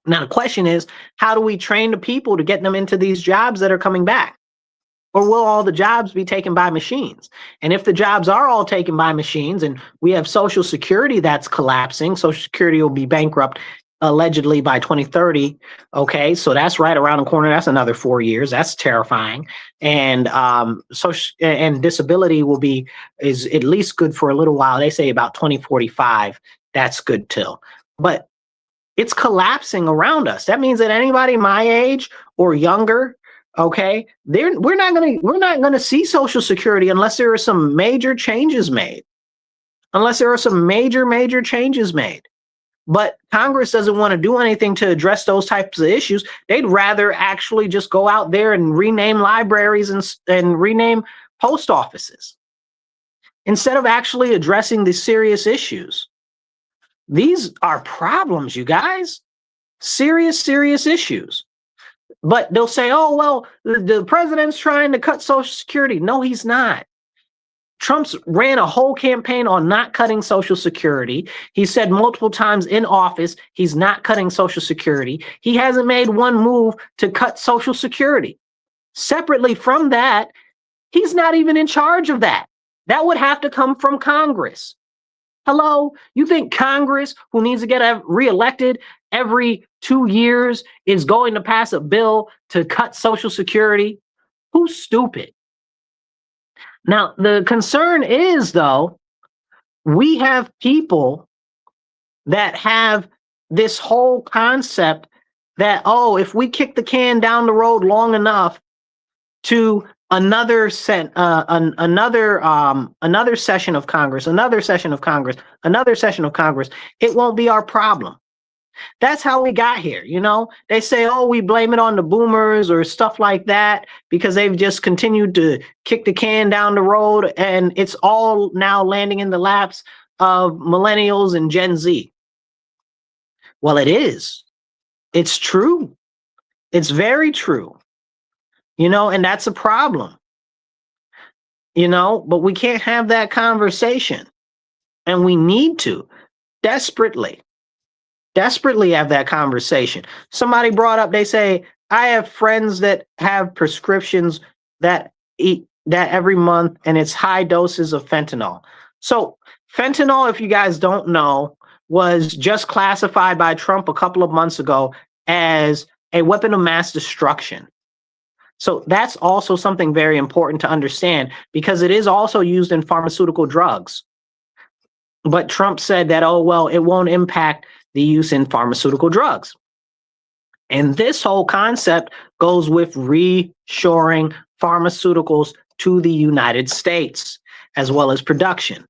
Now, the question is, how do we train the people to get them into these jobs that are coming back? Or will all the jobs be taken by machines? And if the jobs are all taken by machines and we have Social Security that's collapsing, Social Security will be bankrupt allegedly by 2030. Okay, so that's right around the corner. That's another 4 years. That's terrifying. And disability is at least good for a little while. They say about 2045. That's good till. But it's collapsing around us. That means that anybody my age or younger, okay, we're not gonna see Social Security unless there are some major changes made. Unless there are some major changes made. But Congress doesn't want to do anything to address those types of issues. They'd rather actually just go out there and rename libraries and rename post offices instead of actually addressing the serious issues. These are problems, you guys. Serious issues. But they'll say, oh, well, the president's trying to cut Social Security. No, he's not. Trump's ran a whole campaign on not cutting Social Security. He said multiple times in office he's not cutting Social Security. He hasn't made one move to cut Social Security. Separately from that, he's not even in charge of that. That would have to come from Congress. Hello? You think Congress, who needs to get reelected every 2 years, is going to pass a bill to cut Social Security? Who's stupid? Now, the concern is, though, we have people that have this whole concept that, oh, if we kick the can down the road long enough to another session of Congress, it won't be our problem. That's how we got here. You know, they say, oh, we blame it on the boomers or stuff like that because they've just continued to kick the can down the road, and it's all now landing in the laps of millennials and Gen Z. Well, it is. It's true. It's very true. You know, and that's a problem. You know, but we can't have that conversation. And we need to desperately have that conversation. Somebody brought up, they say, I have friends that have prescriptions that eat that every month, and it's high doses of fentanyl. So fentanyl, if you guys don't know, was just classified by Trump a couple of months ago as a weapon of mass destruction. So that's also something very important to understand, because it is also used in pharmaceutical drugs. But Trump said that, oh, well, it won't impact the use in pharmaceutical drugs. And this whole concept goes with reshoring pharmaceuticals to the United States, as well as production.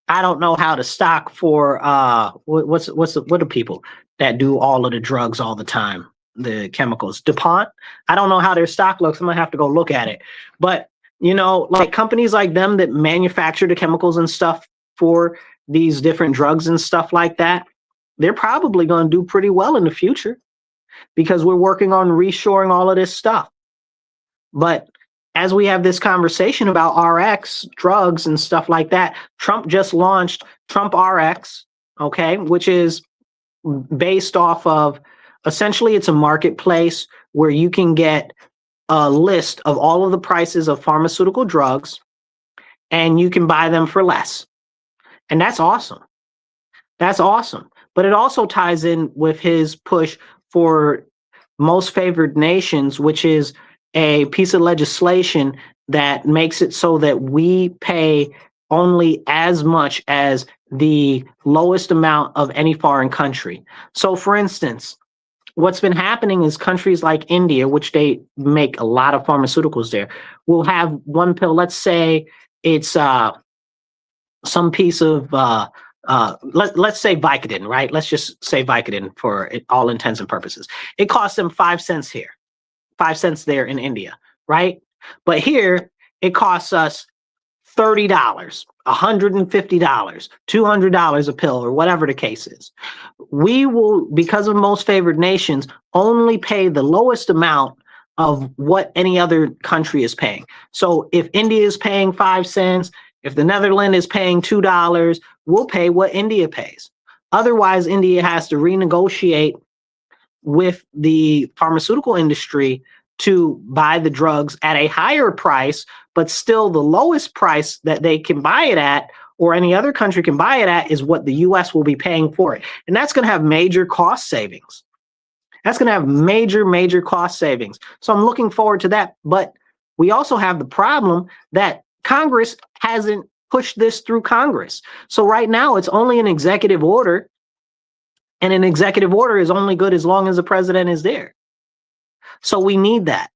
I don't know how to stock for what are people that do all of the drugs all the time, the chemicals, DuPont. I don't know how their stock looks. I'm gonna have to go look at it. But you know, like companies like them that manufacture the chemicals and stuff for these different drugs and stuff like that, they're probably going to do pretty well in the future because we're working on reshoring all of this stuff. But as we have this conversation about RX drugs and stuff like that, Trump just launched Trump RX, okay, which is based off of, essentially it's a marketplace where you can get a list of all of the prices of pharmaceutical drugs and you can buy them for less. And that's awesome. That's awesome. But it also ties in with his push for most favored nations, which is a piece of legislation that makes it so that we pay only as much as the lowest amount of any foreign country. So for instance, what's been happening is countries like India, which they make a lot of pharmaceuticals there, will have one pill. Let's say it's some piece of let's say Vicodin, right? Let's just say Vicodin for all intents and purposes. It costs them 5 cents here, 5 cents there in India, right? But here it costs us $30, $150, $200 a pill, or whatever the case is. We will, because of most favored nations, only pay the lowest amount of what any other country is paying. So if India is paying 5 cents, if the Netherlands is paying $2, we'll pay what India pays. Otherwise, India has to renegotiate with the pharmaceutical industry to buy the drugs at a higher price, but still the lowest price that they can buy it at, or any other country can buy it at, is what the US will be paying for it. And that's going to have major cost savings. That's going to have major cost savings. So I'm looking forward to that. But we also have the problem that Congress hasn't pushed this through Congress. So right now it's only an executive order, and an executive order is only good as long as the president is there. So we need that.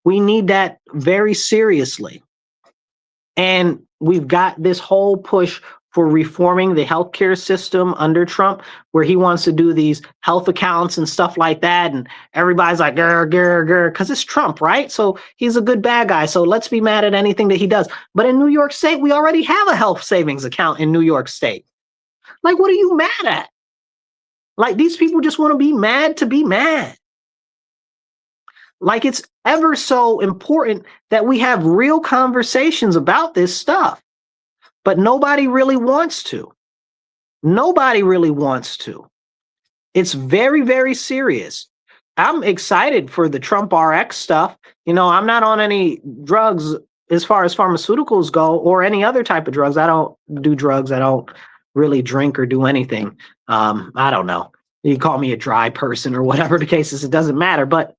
We need that very seriously. And we've got this whole push for reforming the healthcare system under Trump, where he wants to do these health accounts and stuff like that. And everybody's like, grr, because it's Trump, right? So he's a good bad guy. So let's be mad at anything that he does. But in New York State, we already have a health savings account in New York State. Like, what are you mad at? Like, these people just want to be mad to be mad. Like, it's ever so important that we have real conversations about this stuff. but nobody really wants to. Nobody really wants to. It's very, very serious. I'm excited for the Trump RX stuff. You know, I'm not on any drugs as far as pharmaceuticals go, or any other type of drugs. I don't do drugs. I don't really drink or do anything. I don't know. You call me a dry person or whatever the case is, it doesn't matter. But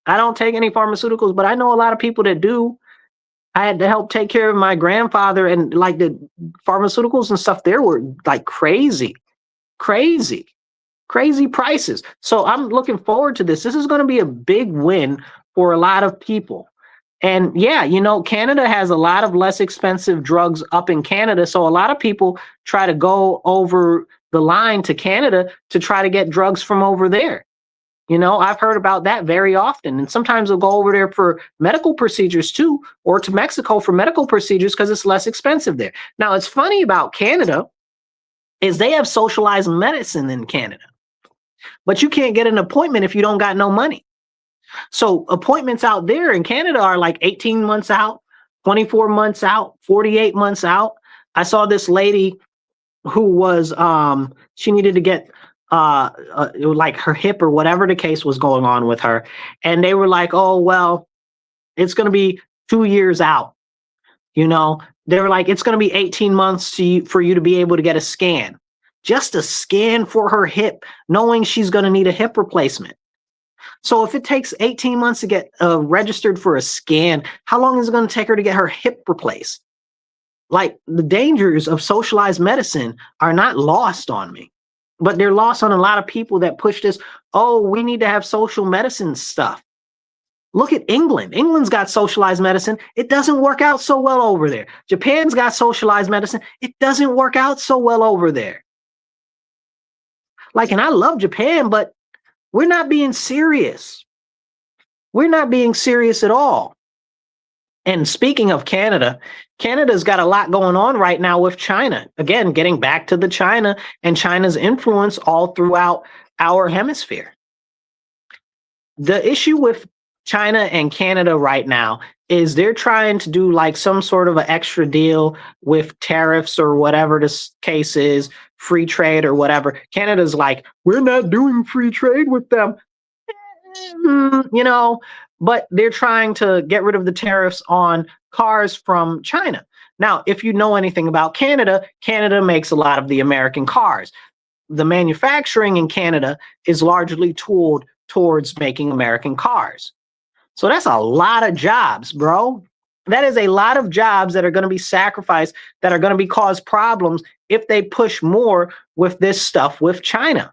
I don't take any pharmaceuticals, but I know a lot of people that do. I had to help take care of my grandfather, and like the pharmaceuticals and stuff there were like crazy prices. So I'm looking forward to this. This is going to be a big win for a lot of people. And yeah, you know, Canada has a lot of less expensive drugs up in Canada. So a lot of people try to go over the line to Canada to try to get drugs from over there. You know, I've heard about that very often. And sometimes they'll go over there for medical procedures too, or to Mexico for medical procedures because it's less expensive there. Now, it's funny about Canada is they have socialized medicine in Canada, but you can't get an appointment if you don't got no money. So appointments out there in Canada are like 18 months out, 24 months out, 48 months out. I saw this lady who was, she needed to get like her hip or whatever the case was going on with her. And they were like, oh, well, it's going to be 2 years out. You know, they were like, it's going to be 18 months for you to be able to get a scan, just a scan for her hip, knowing she's going to need a hip replacement. So if it takes 18 months to get registered for a scan, how long is it going to take her to get her hip replaced? Like, the dangers of socialized medicine are not lost on me, but they're lost on a lot of people that push this, oh, we need to have social medicine stuff. Look at England. England's got socialized medicine. It doesn't work out so well over there. Japan's got socialized medicine. It doesn't work out so well over there. Like, and I love Japan, but we're not being serious. We're not being serious at all. And speaking of Canada, Canada's got a lot going on right now with China. Again, getting back to the China and China's influence all throughout our hemisphere. The issue with China and Canada right now is they're trying to do like some sort of an extra deal with tariffs or whatever this case is, free trade or whatever. Canada's like, we're not doing free trade with them, you know, but they're trying to get rid of the tariffs on cars from China. Now, if you know anything about Canada, Canada makes a lot of the American cars. The manufacturing in Canada is largely tooled towards making American cars. So that's a lot of jobs, bro. That is a lot of jobs that are going to be sacrificed, that are going to be cause problems if they push more with this stuff with China.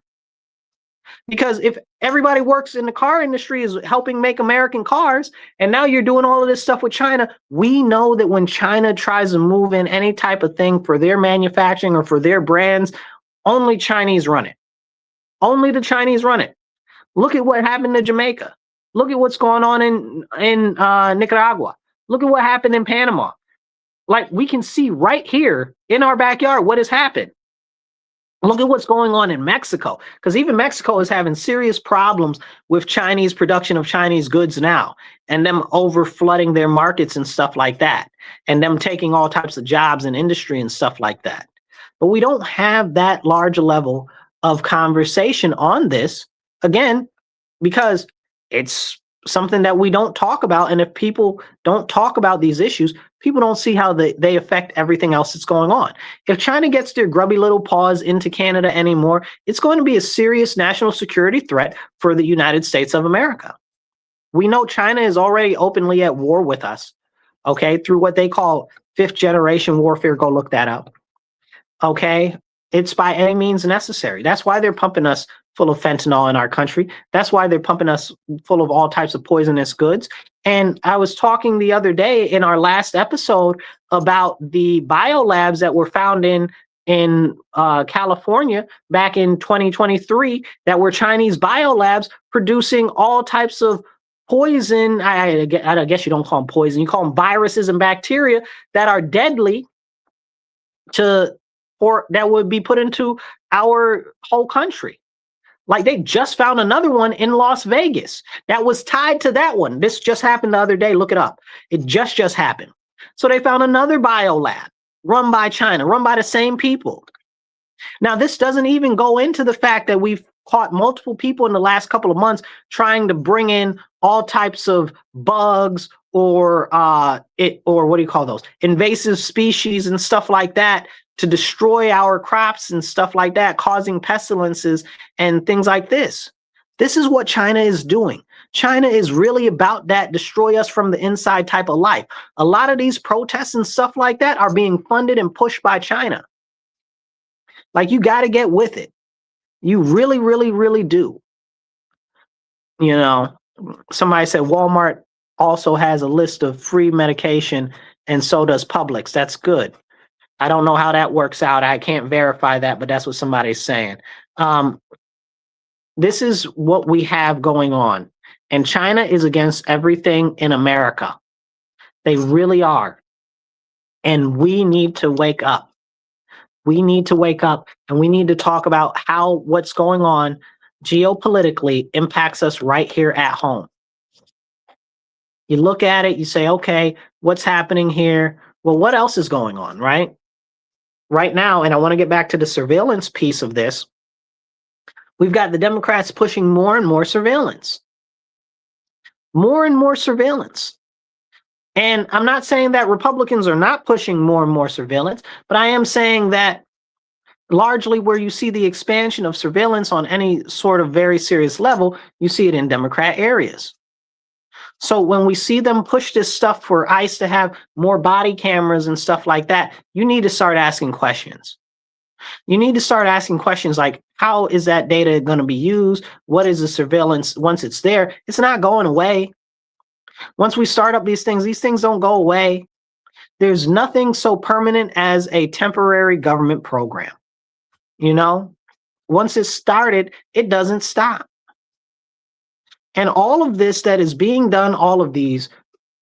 Because if everybody works in the car industry is helping make American cars, and now you're doing all of this stuff with China, we know that when China tries to move in any type of thing for their manufacturing or for their brands, only Chinese run it. Only the Chinese run it. Look at what happened to Jamaica. Look at what's going on in Nicaragua. Look at what happened in Panama. Like, we can see right here in our backyard what has happened. Look at what's going on in Mexico, because even Mexico is having serious problems with Chinese production of Chinese goods now, and them over flooding their markets and stuff like that, and them taking all types of jobs in industry and stuff like that. But we don't have that large a level of conversation on this, again, because it's something that we don't talk about. And if people don't talk about these issues, people don't see how they affect everything else that's going on. If China gets their grubby little paws into Canada anymore, it's going to be a serious national security threat for the United States of America. We know China is already openly at war with us, okay, through what they call fifth generation warfare. Go look that up. Okay, it's by any means necessary. That's why they're pumping us full of fentanyl in our country. That's why they're pumping us full of all types of poisonous goods. And I was talking the other day in our last episode about the biolabs that were found in California back in 2023 that were Chinese biolabs producing all types of poison. I guess you don't call them poison. You call them viruses and bacteria that are deadly or that would be put into our whole country. Like, they just found another one in Las Vegas that was tied to that one. This just happened the other day. Look it up. It just happened. So they found another biolab run by China, run by the same people. Now, this doesn't even go into the fact that we've caught multiple people in the last couple of months trying to bring in all types of bugs or what do you call those? Invasive species and stuff like that to destroy our crops and stuff like that, causing pestilences and things like this. This is what China is doing. China is really about that destroy us from the inside type of life. A lot of these protests and stuff like that are being funded and pushed by China. Like, you got to get with it. You really, really, really do. You know, somebody said Walmart also has a list of free medication, and so does Publix. That's good. I don't know how that works out. I can't verify that, but that's what somebody's saying. This is what we have going on. And China is against everything in America. They really are. And we need to wake up. We need to wake up, and we need to talk about how what's going on geopolitically impacts us right here at home. You look at it, you say, okay, what's happening here? Well, what else is going on, right? Right now, and I want to get back to the surveillance piece of this, we've got the Democrats pushing more and more surveillance. More and more surveillance. And I'm not saying that Republicans are not pushing more and more surveillance, but I am saying that largely where you see the expansion of surveillance on any sort of very serious level, you see it in Democrat areas. So when we see them push this stuff for ICE to have more body cameras and stuff like that, you need to start asking questions. You need to start asking questions like, how is that data going to be used? What is the surveillance once it's there? It's not going away. Once we start up these things don't go away. There's nothing so permanent as a temporary government program. You know, once it's started, it doesn't stop. And all of this that is being done, all of these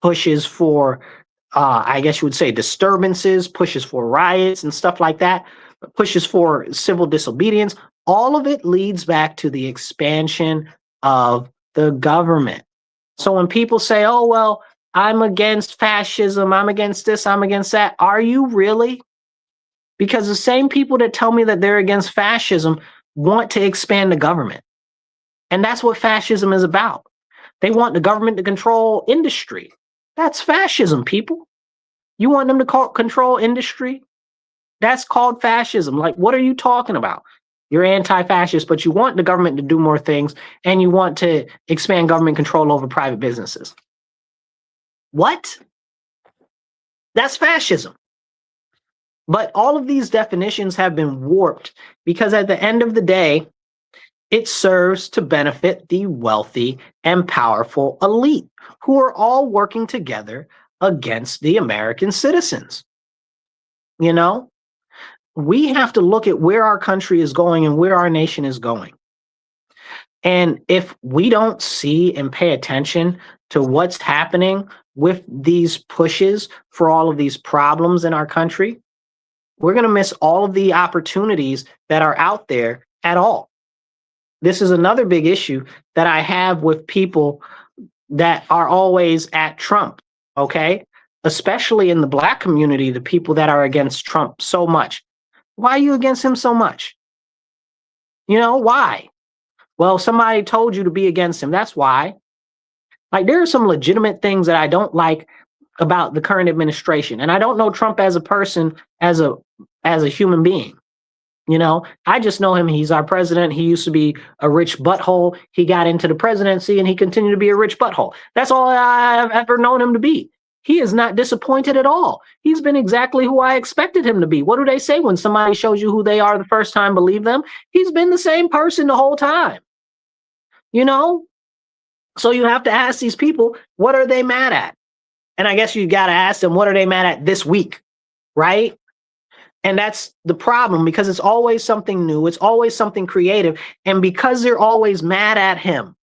pushes for, I guess you would say, disturbances, pushes for riots and stuff like that, pushes for civil disobedience, all of it leads back to the expansion of the government. So when people say, oh, well, I'm against fascism, I'm against this, I'm against that, are you really? Because the same people that tell me that they're against fascism want to expand the government. And that's what fascism is about. They want the government to control industry. That's fascism, people. You want them to control industry? That's called fascism. Like, what are you talking about? You're anti-fascist, but you want the government to do more things, and you want to expand government control over private businesses. What? That's fascism. But all of these definitions have been warped because at the end of the day, it serves to benefit the wealthy and powerful elite who are all working together against the American citizens. You know? We have to look at where our country is going and where our nation is going. And if we don't see and pay attention to what's happening with these pushes for all of these problems in our country, we're going to miss all of the opportunities that are out there at all. This is another big issue that I have with people that are always at Trump, okay? Especially in the Black community, the people that are against Trump so much. Why are you against him so much? You know, why? Well, somebody told you to be against him. That's why. Like, there are some legitimate things that I don't like about the current administration. And I don't know Trump as a person, as a human being. You know, I just know him. He's our president. He used to be a rich butthole. He got into the presidency and he continued to be a rich butthole. That's all I've ever known him to be. He is not disappointed at all. He's been exactly who I expected him to be. What do they say when somebody shows you who they are the first time? Believe them. He's been the same person the whole time. You know? So you have to ask these people, what are they mad at? And I guess you got to ask them, what are they mad at this week? Right? And that's the problem, because it's always something new. It's always something creative. And because they're always mad at him,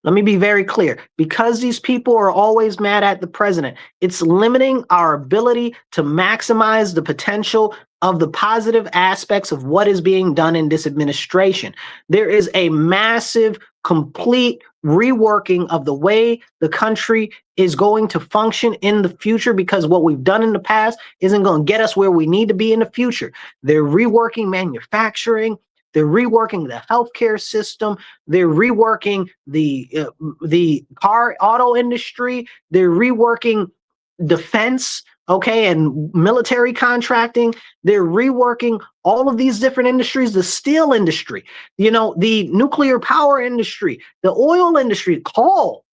let me be very clear. Because these people are always mad at the president, it's limiting our ability to maximize the potential of the positive aspects of what is being done in this administration. There is a massive, complete reworking of the way the country is going to function in the future, because what we've done in the past isn't going to get us where we need to be in the future. They're reworking manufacturing. They're reworking the healthcare system. They're reworking the car auto industry. They're reworking defense, okay, and military contracting. They're reworking all of these different industries, the steel industry, the nuclear power industry, the oil industry, coal.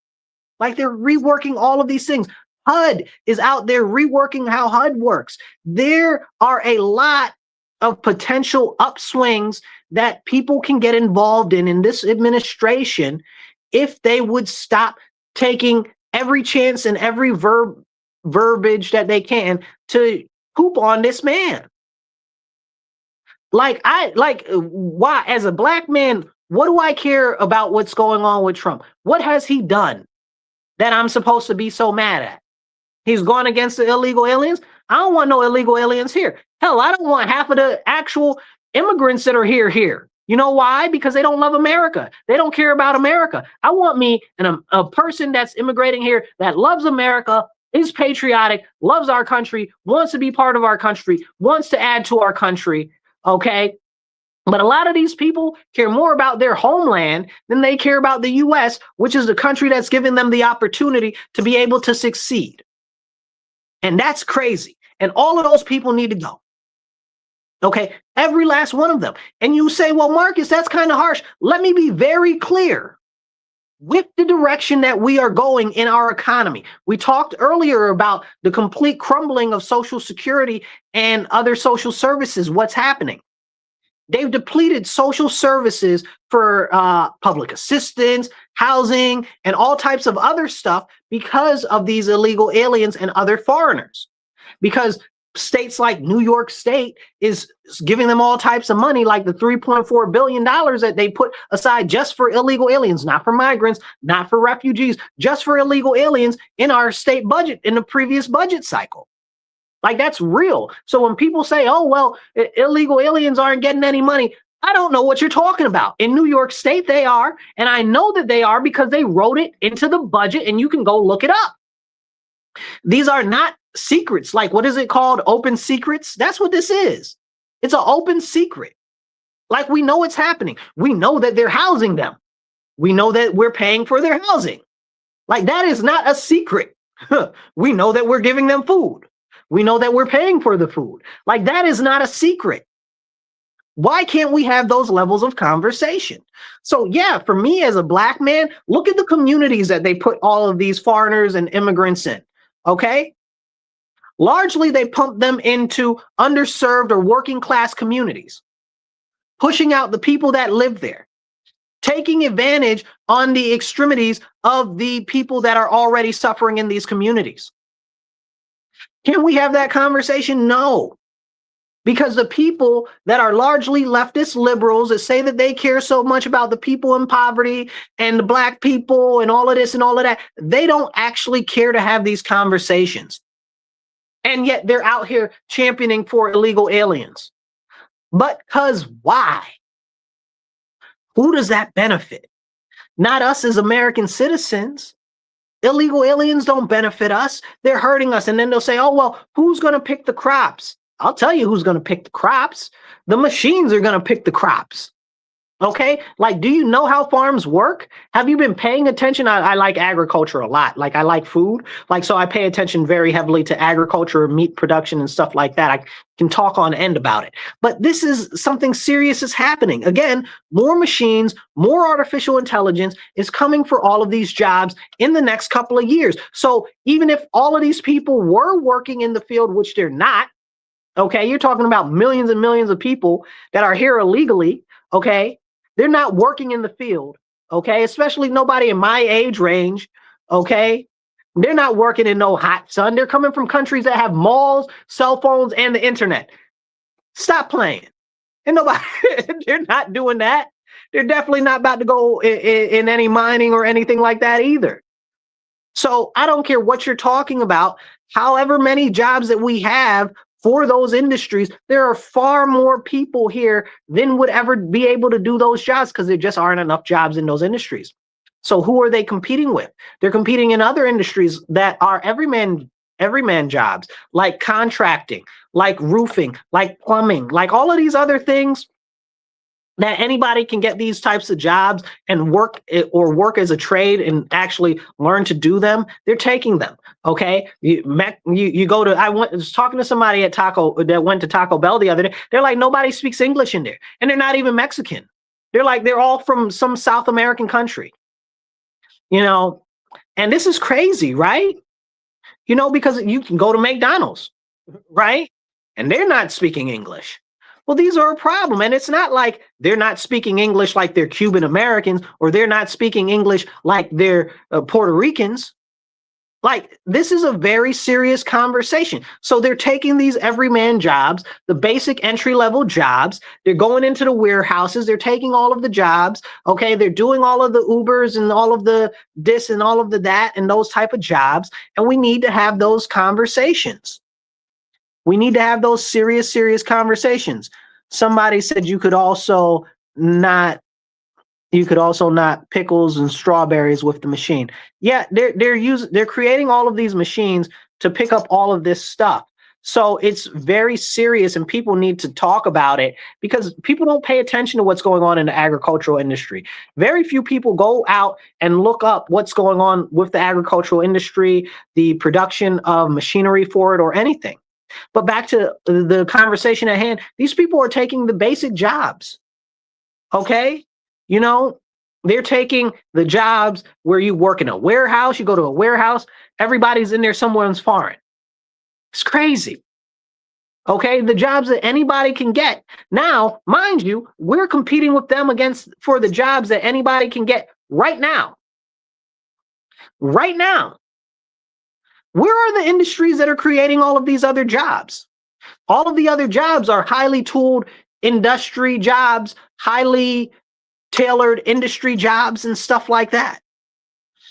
Like, they're reworking all of these things. HUD is out there reworking how HUD works. There are a lot of potential upswings that people can get involved in this administration if they would stop taking every chance and every verbiage that they can to poop on this man. Why, as a black man, what do I care about what's going on with Trump? What has he done that I'm supposed to be so mad at? He's gone against the illegal aliens. I don't want no illegal aliens here. Hell, I don't want half of the actual immigrants that are here. You know why? Because they don't love America. They don't care about America. I want me and a person that's immigrating here that loves America, is patriotic, loves our country, wants to be part of our country, wants to add to our country, okay? But a lot of these people care more about their homeland than they care about the U.S., which is the country that's given them the opportunity to be able to succeed. And that's crazy. And all of those people need to go. Okay, every last one of them. And you say, well, Marcus, that's kind of harsh. Let me be very clear. With the direction that we are going in our economy, we talked earlier about the complete crumbling of Social Security and other social services. What's happening? They've depleted social services for public assistance, housing, and all types of other stuff because of these illegal aliens and other foreigners. Because states like New York State is giving them all types of money, like the $3.4 billion that they put aside just for illegal aliens, not for migrants, not for refugees, just for illegal aliens in our state budget in the previous budget cycle. Like, that's real. So when people say, oh, well, illegal aliens aren't getting any money, I don't know what you're talking about. In New York State, they are. And I know that they are because they wrote it into the budget, and you can go look it up. These are not secrets. Like, what is it called? Open secrets? That's what this is. It's an open secret. Like, we know it's happening. We know that they're housing them. We know that we're paying for their housing. Like, that is not a secret. We know that we're giving them food. We know that we're paying for the food. Like, that is not a secret. Why can't we have those levels of conversation? So yeah, for me as a black man, look at the communities that they put all of these foreigners and immigrants in, okay? Largely, they pump them into underserved or working class communities, pushing out the people that live there, taking advantage on the extremities of the people that are already suffering in these communities. Can we have that conversation? No. Because the people that are largely leftist liberals that say that they care so much about the people in poverty and the black people and all of this and all of that, they don't actually care to have these conversations. And yet they're out here championing for illegal aliens. But because why? Who does that benefit? Not us as American citizens. Illegal aliens don't benefit us. They're hurting us. And then they'll say, oh, well, who's going to pick the crops? I'll tell you who's going to pick the crops. The machines are going to pick the crops. Okay, like, do you know how farms work? Have you been paying attention? I like agriculture a lot. Like, I like food. Like, so I pay attention very heavily to agriculture, meat production, and stuff like that. I can talk on end about it. But this is something serious is happening. Again, more machines, more artificial intelligence is coming for all of these jobs in the next couple of years. So even if all of these people were working in the field, which they're not, okay, you're talking about millions and millions of people that are here illegally, okay? They're not working in the field, okay? Especially nobody in my age range, okay? They're not working in no hot sun. They're coming from countries that have malls, cell phones, and the internet. Stop playing. And nobody, they're not doing that. They're definitely not about to go in any mining or anything like that either. So I don't care what you're talking about. However many jobs that we have for those industries, there are far more people here than would ever be able to do those jobs because there just aren't enough jobs in those industries. So who are they competing with? They're competing in other industries that are everyman jobs, like contracting, like roofing, like plumbing, like all of these other things that anybody can get these types of jobs and work as a trade and actually learn to do them. They're taking them. Okay, you go to. I was talking to somebody at that went to Taco Bell the other day. They're like, nobody speaks English in there, and they're not even Mexican. They're all from some South American country. And this is crazy, right? Because you can go to McDonald's, right? And they're not speaking English. Well, these are a problem. And it's not like they're not speaking English like they're Cuban Americans, or they're not speaking English like they're Puerto Ricans. Like, this is a very serious conversation. So they're taking these everyman jobs, the basic entry-level jobs. They're going into the warehouses. They're taking all of the jobs. Okay, they're doing all of the Ubers and all of the this and all of the that and those type of jobs. And we need to have those conversations. We need to have those serious conversations. Somebody said you could also not pickles and strawberries with the machine. Yeah, they're creating all of these machines to pick up all of this stuff. So it's very serious, and people need to talk about it because people don't pay attention to what's going on in the agricultural industry. Very few people go out and look up what's going on with the agricultural industry, the production of machinery for it, or anything. But back to the conversation at hand, these people are taking the basic jobs. Okay? They're taking the jobs where you work in a warehouse, you go to a warehouse, everybody's in there, someone's foreign. It's crazy. Okay? The jobs that anybody can get. Now, mind you, we're competing with them for the jobs that anybody can get right now. Right now. Where are the industries that are creating all of these other jobs? All of the other jobs are highly tooled industry jobs, highly tailored industry jobs and stuff like that.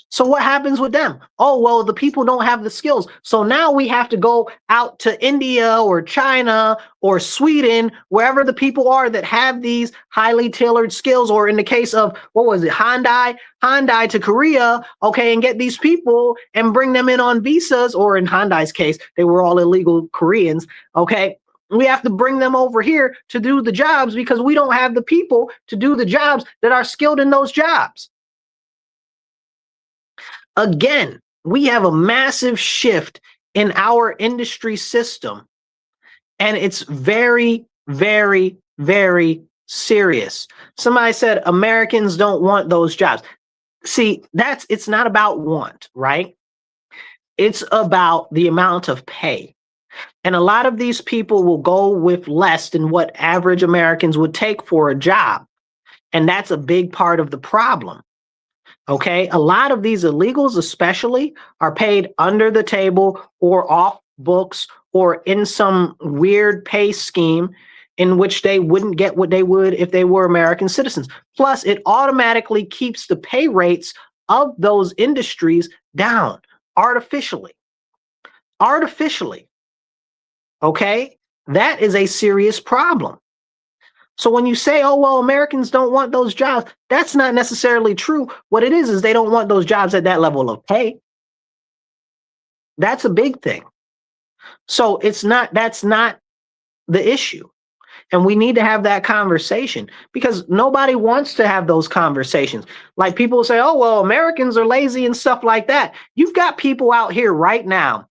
So what happens with them? Oh, well, the people don't have the skills. So now we have to go out to India or China or Sweden, wherever the people are that have these highly tailored skills, or in the case of, what was it, Hyundai to Korea, okay, and get these people and bring them in on visas, or in Hyundai's case, they were all illegal Koreans, okay? We have to bring them over here to do the jobs because we don't have the people to do the jobs that are skilled in those jobs. Again, we have a massive shift in our industry system, and it's very, very, very serious. Somebody said Americans don't want those jobs. See, it's not about want, right? It's about the amount of pay. And a lot of these people will go with less than what average Americans would take for a job. And that's a big part of the problem. Okay, a lot of these illegals especially are paid under the table or off books or in some weird pay scheme in which they wouldn't get what they would if they were American citizens. Plus, it automatically keeps the pay rates of those industries down artificially. Artificially. Okay, that is a serious problem. So when you say, oh, well, Americans don't want those jobs, that's not necessarily true. What it is they don't want those jobs at that level of pay. That's a big thing. So that's not the issue. And we need to have that conversation because nobody wants to have those conversations. Like people say, oh, well, Americans are lazy and stuff like that. You've got people out here right now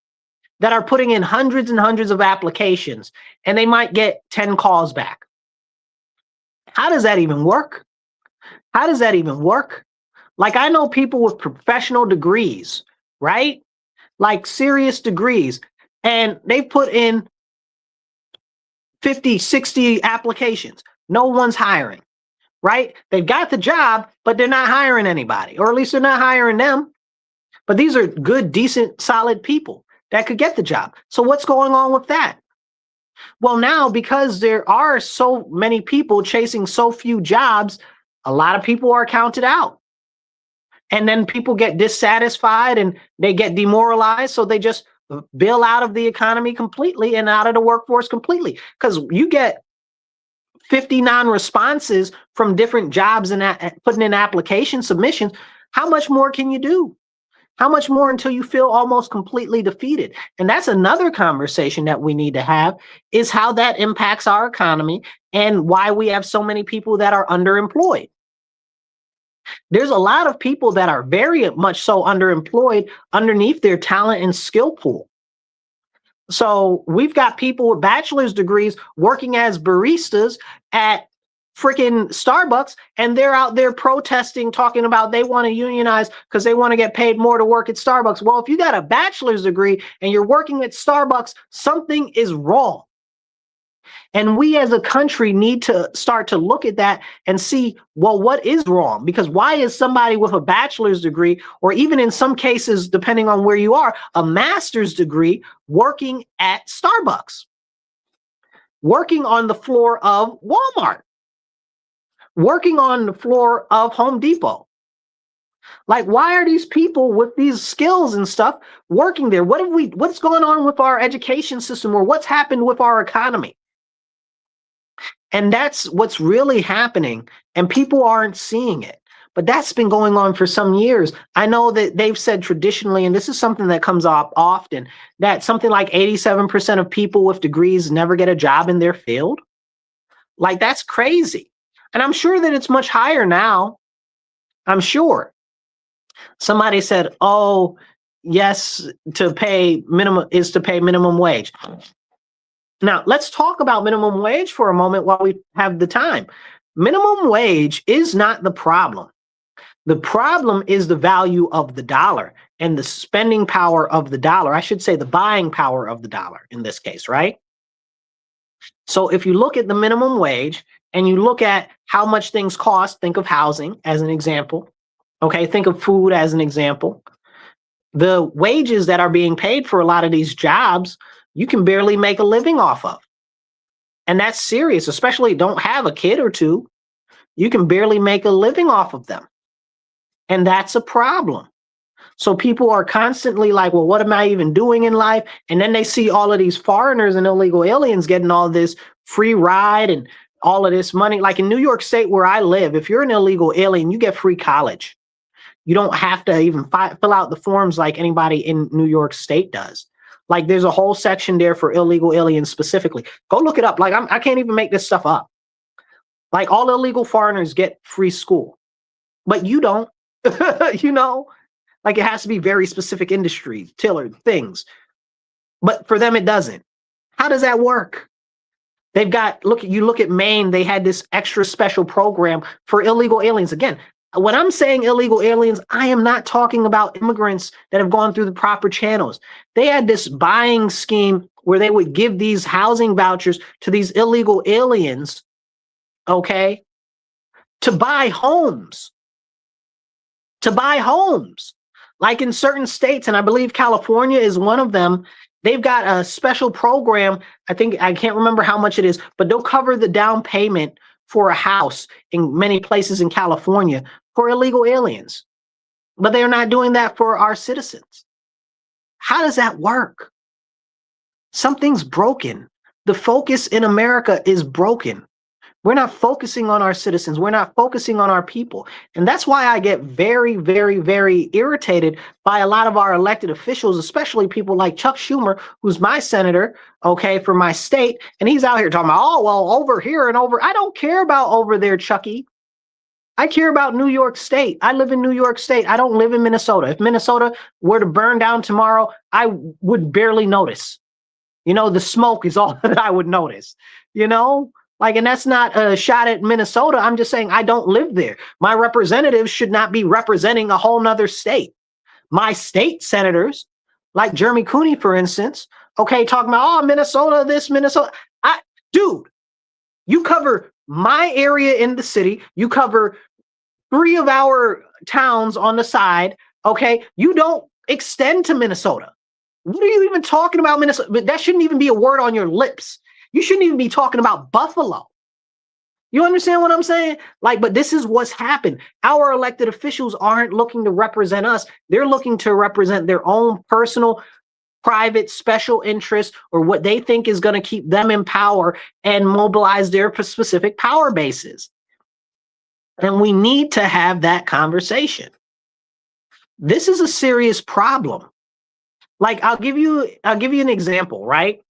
that are putting in hundreds and hundreds of applications, and they might get 10 calls back. How does that even work? How does that even work? Like, I know people with professional degrees, right? Like serious degrees, and they've put in 50, 60 applications. No one's hiring, right? They've got the job, but they're not hiring anybody, or at least they're not hiring them. But these are good, decent, solid people that could get the job. So what's going on with that? Well, now, because there are so many people chasing so few jobs, a lot of people are counted out. And then people get dissatisfied and they get demoralized. So they just bail out of the economy completely and out of the workforce completely. Because you get 50 non-responses from different jobs and putting in application submissions. How much more can you do? How much more until you feel almost completely defeated? And that's another conversation that we need to have, is how that impacts our economy and why we have so many people that are underemployed. There's a lot of people that are very much so underemployed underneath their talent and skill pool. So we've got people with bachelor's degrees working as baristas at freaking Starbucks, and they're out there protesting, talking about they want to unionize because they want to get paid more to work at Starbucks. Well, if you got a bachelor's degree and you're working at Starbucks, something is wrong. And we as a country need to start to look at that and see, well, what is wrong? Because why is somebody with a bachelor's degree, or even in some cases, depending on where you are, a master's degree, working at Starbucks, working on the floor of Walmart, working on the floor of Home Depot? Like, why are these people with these skills and stuff working there? What's going on with our education system, or what's happened with our economy? And that's what's really happening, and people aren't seeing it. But that's been going on for some years. I know that they've said traditionally, and this is something that comes up often, that something like 87% of people with degrees never get a job in their field. Like, that's crazy. And I'm sure that it's much higher now. I'm sure. Somebody said, oh, yes, to pay minimum wage. Now, let's talk about minimum wage for a moment while we have the time. Minimum wage is not the problem. The problem is the value of the dollar and the spending power of the dollar. I should say the buying power of the dollar in this case, right? So if you look at the minimum wage and you look at how much things cost, think of housing as an example. Okay, think of food as an example. The wages that are being paid for a lot of these jobs, you can barely make a living off of. And that's serious, especially don't have a kid or two. You can barely make a living off of them. And that's a problem. So people are constantly like, well, what am I even doing in life? And then they see all of these foreigners and illegal aliens getting all this free ride and all of this money. Like in New York State, where I live, if you're an illegal alien, you get free college. You don't have to even fill out the forms like anybody in New York State does. Like, there's a whole section there for illegal aliens specifically. Go look it up. Like, I can't even make this stuff up. Like, all illegal foreigners get free school, but you don't. You know, like, it has to be very specific industries, tailored things. But for them, it doesn't. How does that work? They've got, you look at Maine, they had this extra special program for illegal aliens. Again, when I'm saying illegal aliens, I am not talking about immigrants that have gone through the proper channels. They had this buying scheme where they would give these housing vouchers to these illegal aliens, okay, to buy homes. To buy homes. Like in certain states, and I believe California is one of them, they've got a special program. I can't remember how much it is, but they'll cover the down payment for a house in many places in California for illegal aliens. But they're not doing that for our citizens. How does that work? Something's broken. The focus in America is broken. We're not focusing on our citizens. We're not focusing on our people. And that's why I get very, very, very irritated by a lot of our elected officials, especially people like Chuck Schumer, who's my senator, okay, for my state. And he's out here talking about, oh, well, over here and over. I don't care about over there, Chucky. I care about New York State. I live in New York State. I don't live in Minnesota. If Minnesota were to burn down tomorrow, I would barely notice. You know, the smoke is all that I would notice, you know? Like, and that's not a shot at Minnesota. I'm just saying I don't live there. My representatives should not be representing a whole nother state. My state senators, like Jeremy Cooney, for instance, okay, talking about, oh, Minnesota, this, Minnesota. Dude, you cover my area in the city. You cover 3 of our towns on the side, okay? You don't extend to Minnesota. What are you even talking about, Minnesota? But that shouldn't even be a word on your lips. You shouldn't even be talking about Buffalo. You understand what I'm saying? Like, but this is what's happened. Our elected officials aren't looking to represent us. They're looking to represent their own personal, private, special interests, or what they think is going to keep them in power and mobilize their specific power bases. And we need to have that conversation. This is a serious problem. Like I'll give you an example, right?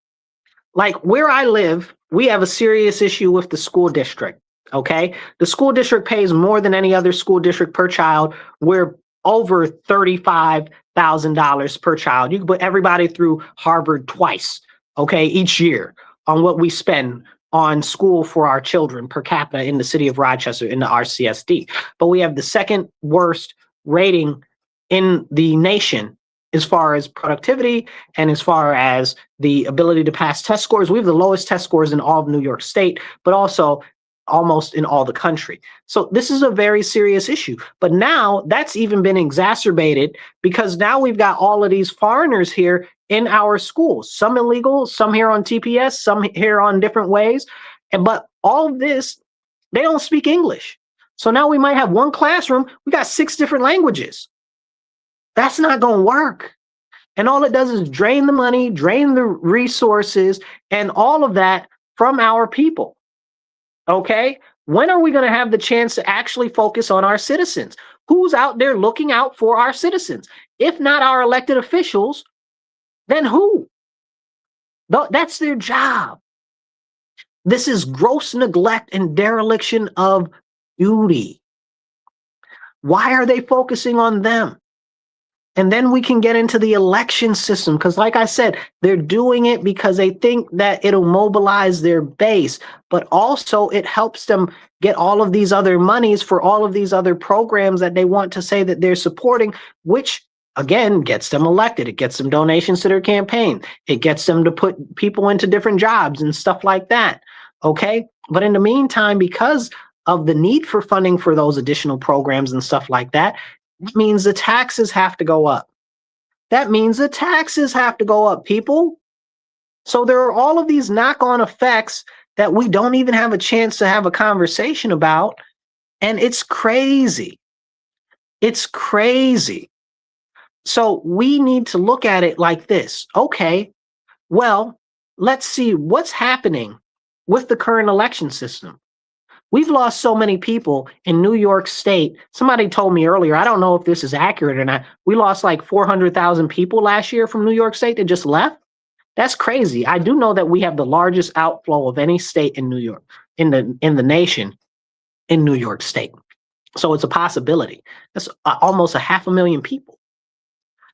Like where I live, we have a serious issue with the school district. Okay. The school district pays more than any other school district per child. We're over $35,000 per child. You can put everybody through Harvard twice, okay, each year on what we spend on school for our children per capita in the city of Rochester in the RCSD. But we have the second worst rating in the nation as far as productivity and as far as the ability to pass test scores. We have the lowest test scores in all of New York State, but also almost in all the country. So this is a very serious issue. But now that's even been exacerbated because now we've got all of these foreigners here in our schools, some illegal, some here on TPS, some here on different ways. But all of this, they don't speak English. So now we might have one classroom, we got 6 different languages. That's not going to work. And all it does is drain the money, drain the resources, and all of that from our people. Okay? When are we going to have the chance to actually focus on our citizens? Who's out there looking out for our citizens? If not our elected officials, then who? That's their job. This is gross neglect and dereliction of duty. Why are they focusing on them? And then we can get into the election system because, like I said, they're doing it because they think that it'll mobilize their base, but also it helps them get all of these other monies for all of these other programs that they want to say that they're supporting, which again gets them elected. It gets them donations to their campaign. It gets them to put people into different jobs and stuff like that. Okay. But in the meantime, because of the need for funding for those additional programs and stuff like that, it means the taxes have to go up. That means the taxes have to go up, people. So there are all of these knock-on effects that we don't even have a chance to have a conversation about. And it's crazy. It's crazy. So we need to look at it like this. Okay, well, let's see what's happening with the current election system. We've lost so many people in New York State. Somebody told me earlier, I don't know if this is accurate or not, we lost like 400,000 people last year from New York State that just left. That's crazy. I do know that we have the largest outflow of any state in New York, in the nation, in New York State. So it's a possibility. That's almost 500,000 people.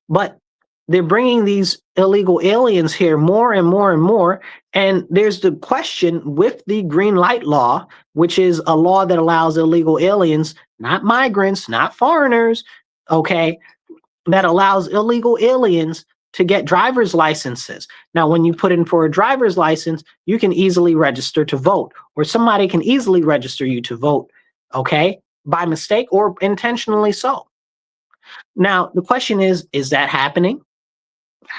But they're bringing these illegal aliens here more and more and more. And there's the question with the green light law, which is a law that allows illegal aliens, not migrants, not foreigners, okay, that allows illegal aliens to get driver's licenses. Now, when you put in for a driver's license, you can easily register to vote, or somebody can easily register you to vote, okay, by mistake or intentionally so. Now, the question is that happening?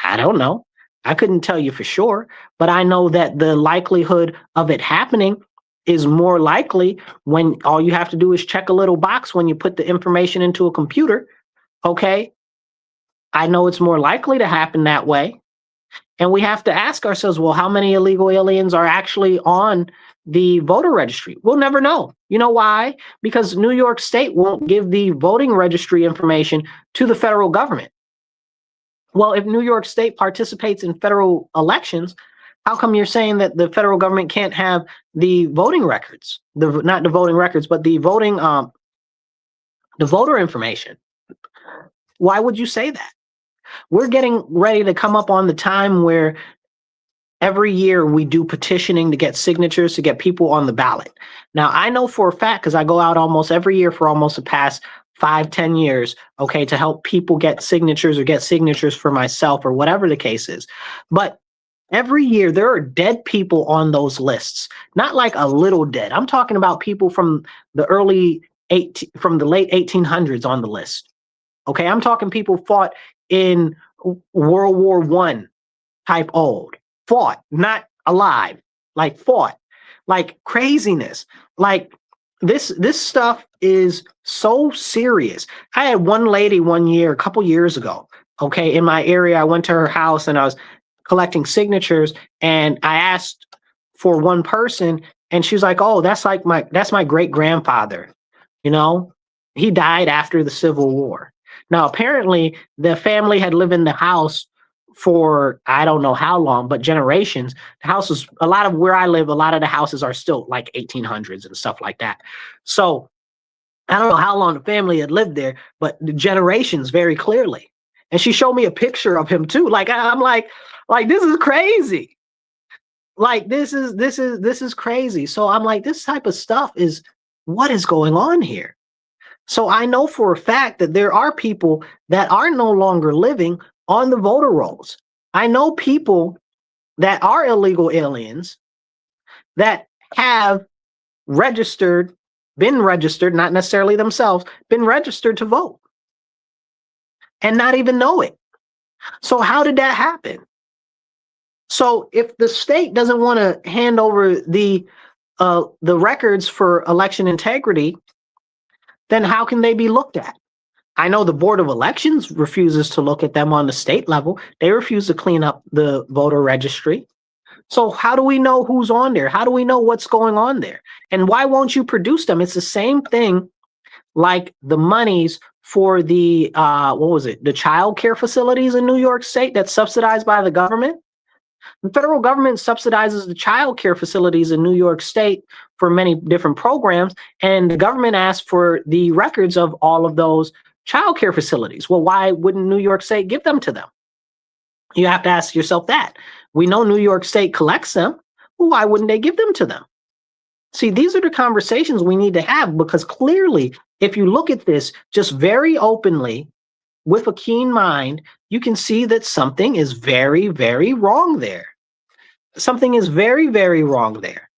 I don't know. I couldn't tell you for sure, but I know that the likelihood of it happening is more likely when all you have to do is check a little box when you put the information into a computer. Okay. I know it's more likely to happen that way. And we have to ask ourselves, well, how many illegal aliens are actually on the voter registry? We'll never know. You know why? Because New York State won't give the voting registry information to the federal government. Well, if New York State participates in federal elections, how come you're saying that the federal government can't have the voting records? Not the voting records, but the voting, the voter information. Why would you say that? We're getting ready to come up on the time where every year we do petitioning to get signatures to get people on the ballot. Now, I know for a fact, because I go out almost every year for almost the past 5-10 years, okay, to help people get signatures or get signatures for myself or whatever the case is. But every year there are dead people on those lists, not like a little dead. I'm talking about people from the late 1800s on the list. Okay, I'm talking people fought in World War I type old, fought, not alive, like fought, like craziness. Like this stuff is so serious. I had one lady one year, a couple years ago, okay, in my area. I went to her house and I was collecting signatures and I asked for one person and she was like, oh, that's my great grandfather. You know, he died after the Civil War. Now, apparently, the family had lived in the house for I don't know how long, but generations. The houses, a lot of where I live, a lot of the houses are still like 1800s and stuff like that. So I don't know how long the family had lived there, but the generations very clearly. And she showed me a picture of him too. Like I'm like this is crazy. Like this is crazy. So I'm like, this type of stuff is what is going on here. So I know for a fact that there are people that are no longer living on the voter rolls. I know people that are illegal aliens that have registered, been registered, not necessarily themselves, been registered to vote and not even know it. So how did that happen? So if the state doesn't want to hand over the records for election integrity, then how can they be looked at? I know the Board of Elections refuses to look at them on the state level. They refuse to clean up the voter registry. So how do we know who's on there? How do we know what's going on there? And why won't you produce them? It's the same thing like the monies for the, what was it? The child care facilities in New York State that's subsidized by the government. The federal government subsidizes the child care facilities in New York State for many different programs, and the government asked for the records of all of those child care facilities. Well, why wouldn't New York State give them to them? You have to ask yourself that. We know New York State collects them. Well, why wouldn't they give them to them? See, these are the conversations we need to have, because clearly, if you look at this just very openly with a keen mind, you can see that something is very, very wrong there. Something is very, very wrong there.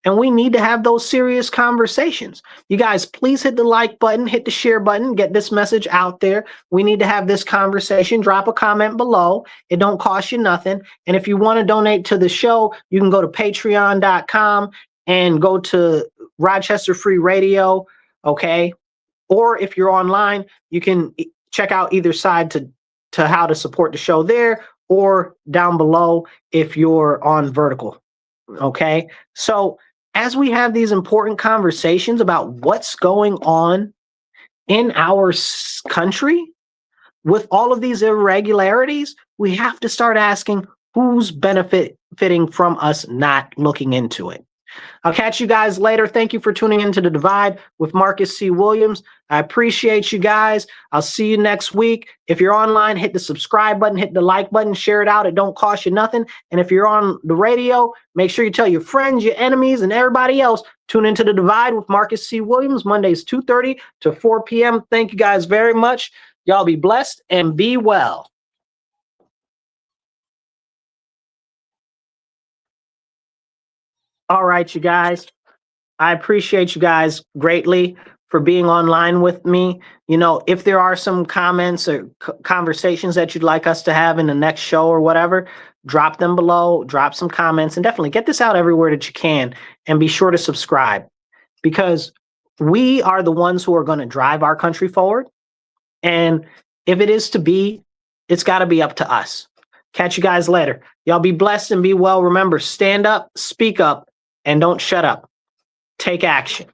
And we need to have those serious conversations. You guys, please hit the like button, hit the share button, get this message out there. We need to have this conversation. Drop a comment below. It don't cost you nothing. And if you want to donate to the show, you can go to patreon.com and go to Rochester Free Radio, okay? Or if you're online, you can check out either side to how to support the show there, or down below if you're on vertical, okay? So as we have these important conversations about what's going on in our country with all of these irregularities, we have to start asking who's benefiting from us not looking into it. I'll catch you guys later. Thank you for tuning into The Divide with Marcus C. Williams. I appreciate you guys. I'll see you next week. If you're online, hit the subscribe button, hit the like button, share it out. It don't cost you nothing. And if you're on the radio, make sure you tell your friends, your enemies, and everybody else. Tune into The Divide with Marcus C. Williams, Mondays 2:30 to 4 p.m. Thank you guys very much. Y'all be blessed and be well. All right, you guys. I appreciate you guys greatly for being online with me. You know, if there are some comments or conversations that you'd like us to have in the next show or whatever, drop them below, drop some comments, and definitely get this out everywhere that you can. And be sure to subscribe, because we are the ones who are going to drive our country forward. And if it is to be, it's got to be up to us. Catch you guys later. Y'all be blessed and be well. Remember, stand up, speak up, and don't shut up. Take action.